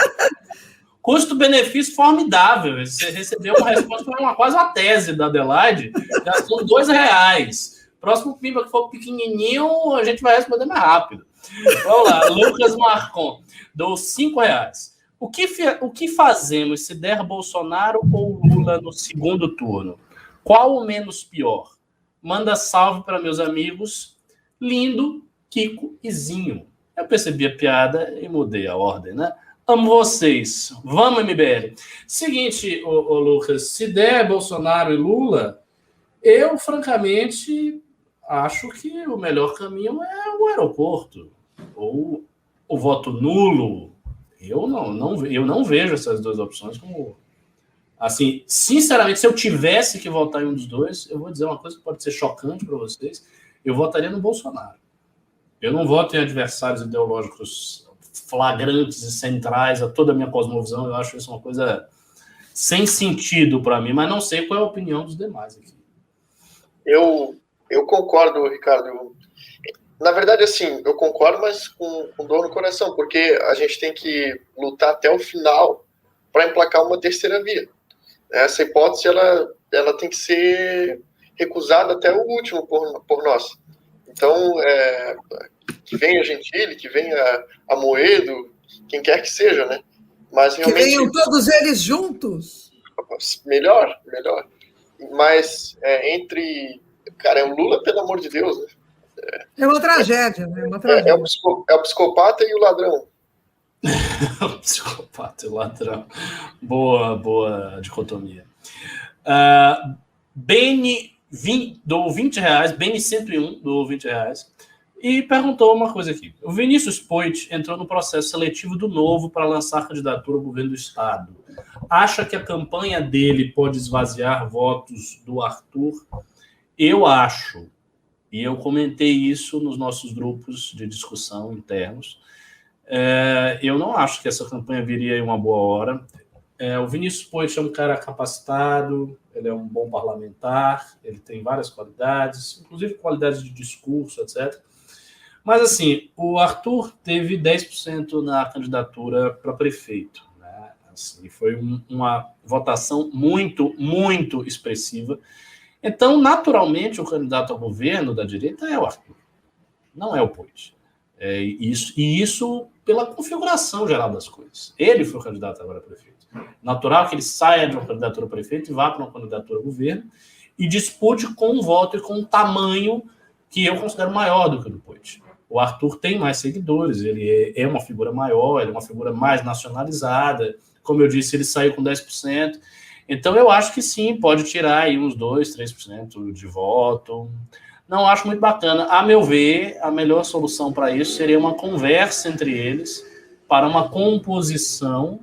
custo-benefício formidável. Você recebeu uma resposta, quase uma tese da Adelaide, gastou R$2. Próximo pimba que for pequenininho, a gente vai responder mais rápido. Vamos lá, Lucas Marcon, dou R$5. O que fazemos se der Bolsonaro ou Lula no segundo turno? Qual o menos pior? Manda salve para meus amigos Lindo, Kiko e Zinho. Eu percebi a piada e mudei a ordem, né? Amo vocês. Vamos, MBL. Seguinte, ô Lucas, se der Bolsonaro e Lula, eu, francamente, acho que o melhor caminho é o aeroporto. Ou o voto nulo. Eu não vejo essas duas opções como... Assim, sinceramente, se eu tivesse que votar em um dos dois, eu vou dizer uma coisa que pode ser chocante para vocês, eu votaria no Bolsonaro. Eu não voto em adversários ideológicos flagrantes e centrais a toda a minha cosmovisão. Eu acho isso uma coisa sem sentido para mim, mas não sei qual é a opinião dos demais aqui. Eu concordo, Ricardo. Na verdade, assim, eu concordo, mas com dor no coração, porque a gente tem que lutar até o final para emplacar uma terceira via. Essa hipótese, ela tem que ser recusada até o último por nós. Então, que venha Gentili, que venha Amoedo, quem quer que seja, né? Mas realmente... Que venham todos eles juntos. Melhor. Mas entre... Cara, é o Lula, pelo amor de Deus, né? É uma tragédia, né? É o psicopata e o ladrão. O psicopata e o ladrão. Boa dicotomia. Beni do R$20, Beni 101 do R$20, e perguntou uma coisa aqui. O Vinícius Poit entrou no processo seletivo do Novo para lançar candidatura ao governo do Estado. Acha que a campanha dele pode esvaziar votos do Arthur? Eu acho, e eu comentei isso nos nossos grupos de discussão internos, eu não acho que essa campanha viria em uma boa hora. O Vinícius Poit é um cara capacitado, ele é um bom parlamentar, ele tem várias qualidades, inclusive qualidades de discurso, etc. Mas, assim, o Arthur teve 10% na candidatura para prefeito, né? Assim, foi uma votação muito, muito expressiva. Então, naturalmente, o candidato ao governo da direita é o Arthur, não é o Poit. Isso pela configuração geral das coisas. Ele foi o candidato agora a prefeito. Natural que ele saia de uma candidatura a prefeito e vá para uma candidatura a governo e dispute com um voto e com um tamanho que eu considero maior do que o do Poit. O Arthur tem mais seguidores, ele é uma figura maior, ele é uma figura mais nacionalizada. Como eu disse, ele saiu com 10%. Então, eu acho que sim, pode tirar aí uns 2%, 3% de voto. Não acho muito bacana. A meu ver, a melhor solução para isso seria uma conversa entre eles para uma composição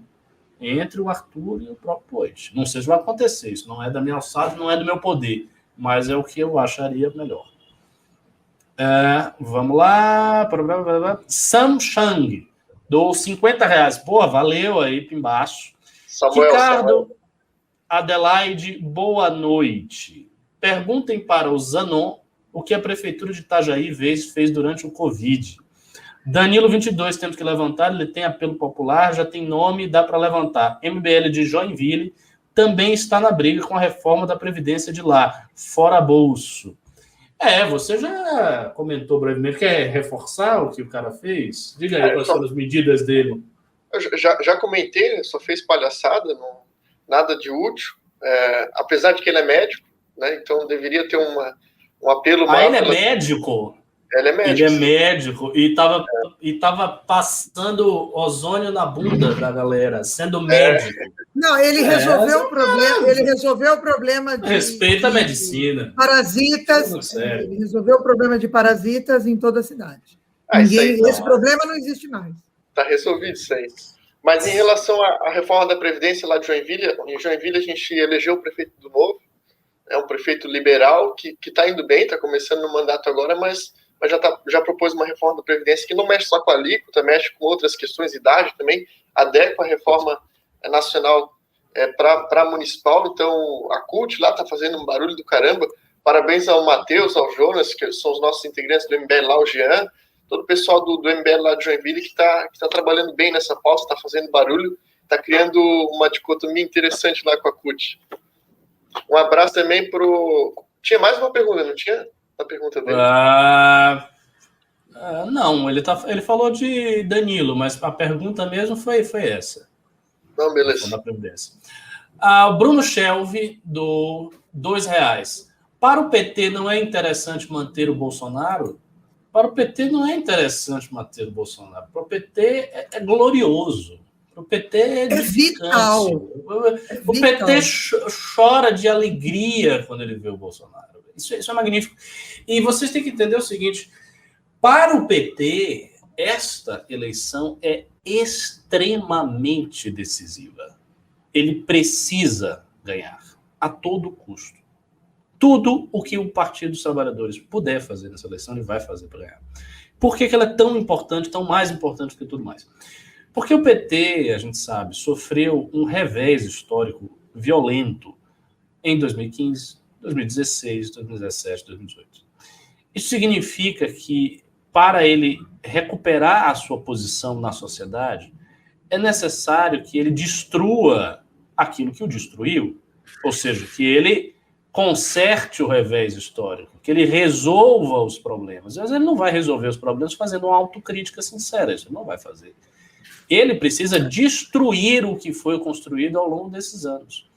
entre o Arthur e o próprio Poit. Não sei se vai acontecer, isso não é da minha alçada, não é do meu poder, mas é o que eu acharia melhor. Vamos lá. Sam Chang, dou R$50. Pô, valeu aí, pimbaço. Ricardo, Adelaide, boa noite. Perguntem para o Zanon o que a Prefeitura de Itajaí fez durante o Covid. Danilo 22, temos que levantar, ele tem apelo popular, já tem nome, dá para levantar. MBL de Joinville também está na briga com a reforma da Previdência de lá, fora bolso. Você já comentou brevemente, quer reforçar o que o cara fez? Diga aí quais foram as medidas dele. Eu já comentei, só fez palhaçada, nada de útil, apesar de que ele é médico, né? Então deveria ter um apelo maior. Ele é médico? Ele é médico. Ele é médico e tava passando ozônio na bunda da galera, sendo médico. Não, ele resolveu o problema. Ele resolveu o problema de respeita a medicina. Parasitas. Ele resolveu o problema de parasitas em toda a cidade. Esse problema não existe mais. Está resolvido isso aí. Mas em relação à reforma da Previdência lá de Joinville, em Joinville a gente elegeu o prefeito do Novo, é um prefeito liberal que está indo bem, está começando no mandato agora, mas mas já propôs uma reforma da Previdência que não mexe só com a alíquota, mexe com outras questões, idade também, adequa a reforma nacional para municipal. Então, a CUT lá está fazendo um barulho do caramba. Parabéns ao Matheus, ao Jonas, que são os nossos integrantes do MBL lá, o Jean, todo o pessoal do MBL lá de Joinville que está trabalhando bem nessa pauta, está fazendo barulho, está criando uma dicotomia interessante lá com a CUT. Um abraço também pro... Tinha mais uma pergunta, não tinha? A pergunta dele. Não, ele falou de Danilo, mas a pergunta mesmo foi essa. Não, beleza. O Bruno Shelby, do R$2. Para o PT não é interessante manter o Bolsonaro? Para o PT não é interessante manter o Bolsonaro. Para o PT é glorioso. Para o PT é vital. O PT chora de alegria quando ele vê o Bolsonaro. Isso é magnífico. E vocês têm que entender o seguinte: para o PT, esta eleição é extremamente decisiva. Ele precisa ganhar a todo custo. Tudo o que o Partido dos Trabalhadores puder fazer nessa eleição, ele vai fazer para ganhar. Por que ela é tão importante, tão mais importante que tudo mais? Porque o PT, a gente sabe, sofreu um revés histórico violento em 2015, 2016, 2017, 2018. Isso significa que, para ele recuperar a sua posição na sociedade, é necessário que ele destrua aquilo que o destruiu, ou seja, que ele conserte o revés histórico, que ele resolva os problemas. Mas ele não vai resolver os problemas fazendo uma autocrítica sincera, isso ele não vai fazer. Ele precisa destruir o que foi construído ao longo desses anos.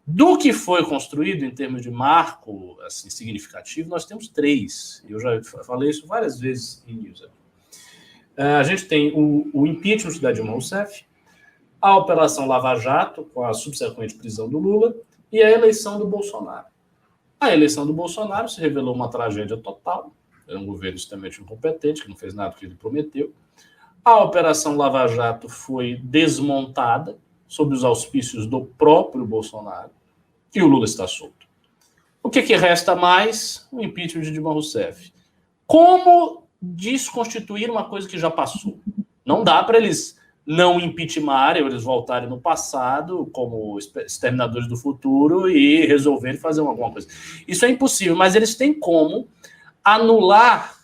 Do que foi construído em termos de marco assim, significativo, nós temos 3. Eu já falei isso várias vezes em news. A gente tem o impeachment da Dilma Rousseff, a Operação Lava Jato, com a subsequente prisão do Lula, e a eleição do Bolsonaro. A eleição do Bolsonaro se revelou uma tragédia total. Era um governo extremamente incompetente, que não fez nada do que ele prometeu. A Operação Lava Jato foi desmontada sob os auspícios do próprio Bolsonaro, e o Lula está solto. O que resta mais? O impeachment de Dilma Rousseff. Como desconstituir uma coisa que já passou? Não dá para eles não impeachmentarem, ou eles voltarem no passado como exterminadores do futuro e resolverem fazer alguma coisa. Isso é impossível, mas eles têm como anular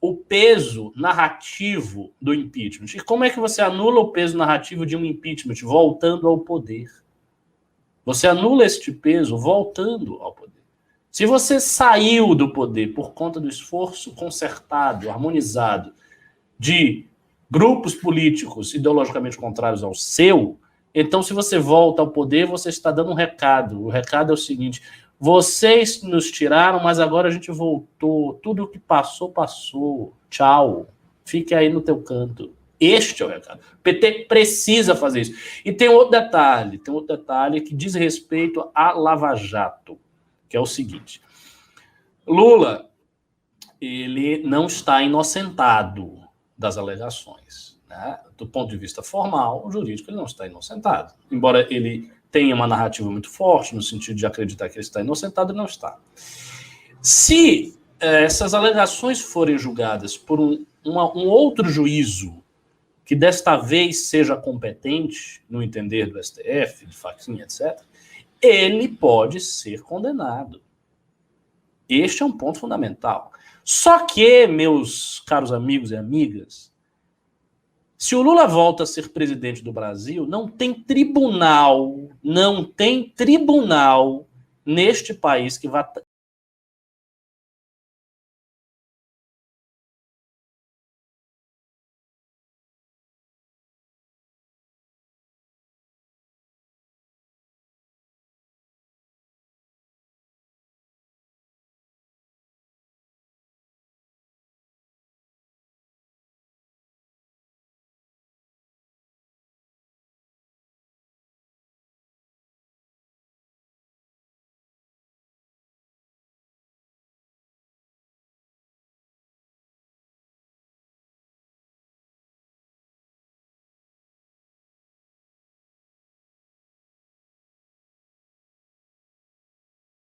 o peso narrativo do impeachment. E como é que você anula o peso narrativo de um impeachment? Voltando ao poder. Você anula este peso voltando ao poder. Se você saiu do poder por conta do esforço concertado, harmonizado, de grupos políticos ideologicamente contrários ao seu, então se você volta ao poder, você está dando um recado. O recado é o seguinte: vocês nos tiraram, mas agora a gente voltou. Tudo o que passou, passou. Tchau. Fique aí no teu canto. Este é o recado. O PT precisa fazer isso. E tem outro detalhe que diz respeito à Lava Jato, que é o seguinte: Lula, ele não está inocentado das alegações, né? Do ponto de vista formal, jurídico, ele não está inocentado. Embora ele tenha uma narrativa muito forte, no sentido de acreditar que ele está inocentado, ele não está. Se essas alegações forem julgadas por um outro juízo, que desta vez seja competente, no entender do STF, de Fachin, etc., ele pode ser condenado. Este é um ponto fundamental. Só que, meus caros amigos e amigas, se o Lula volta a ser presidente do Brasil, não tem tribunal neste país que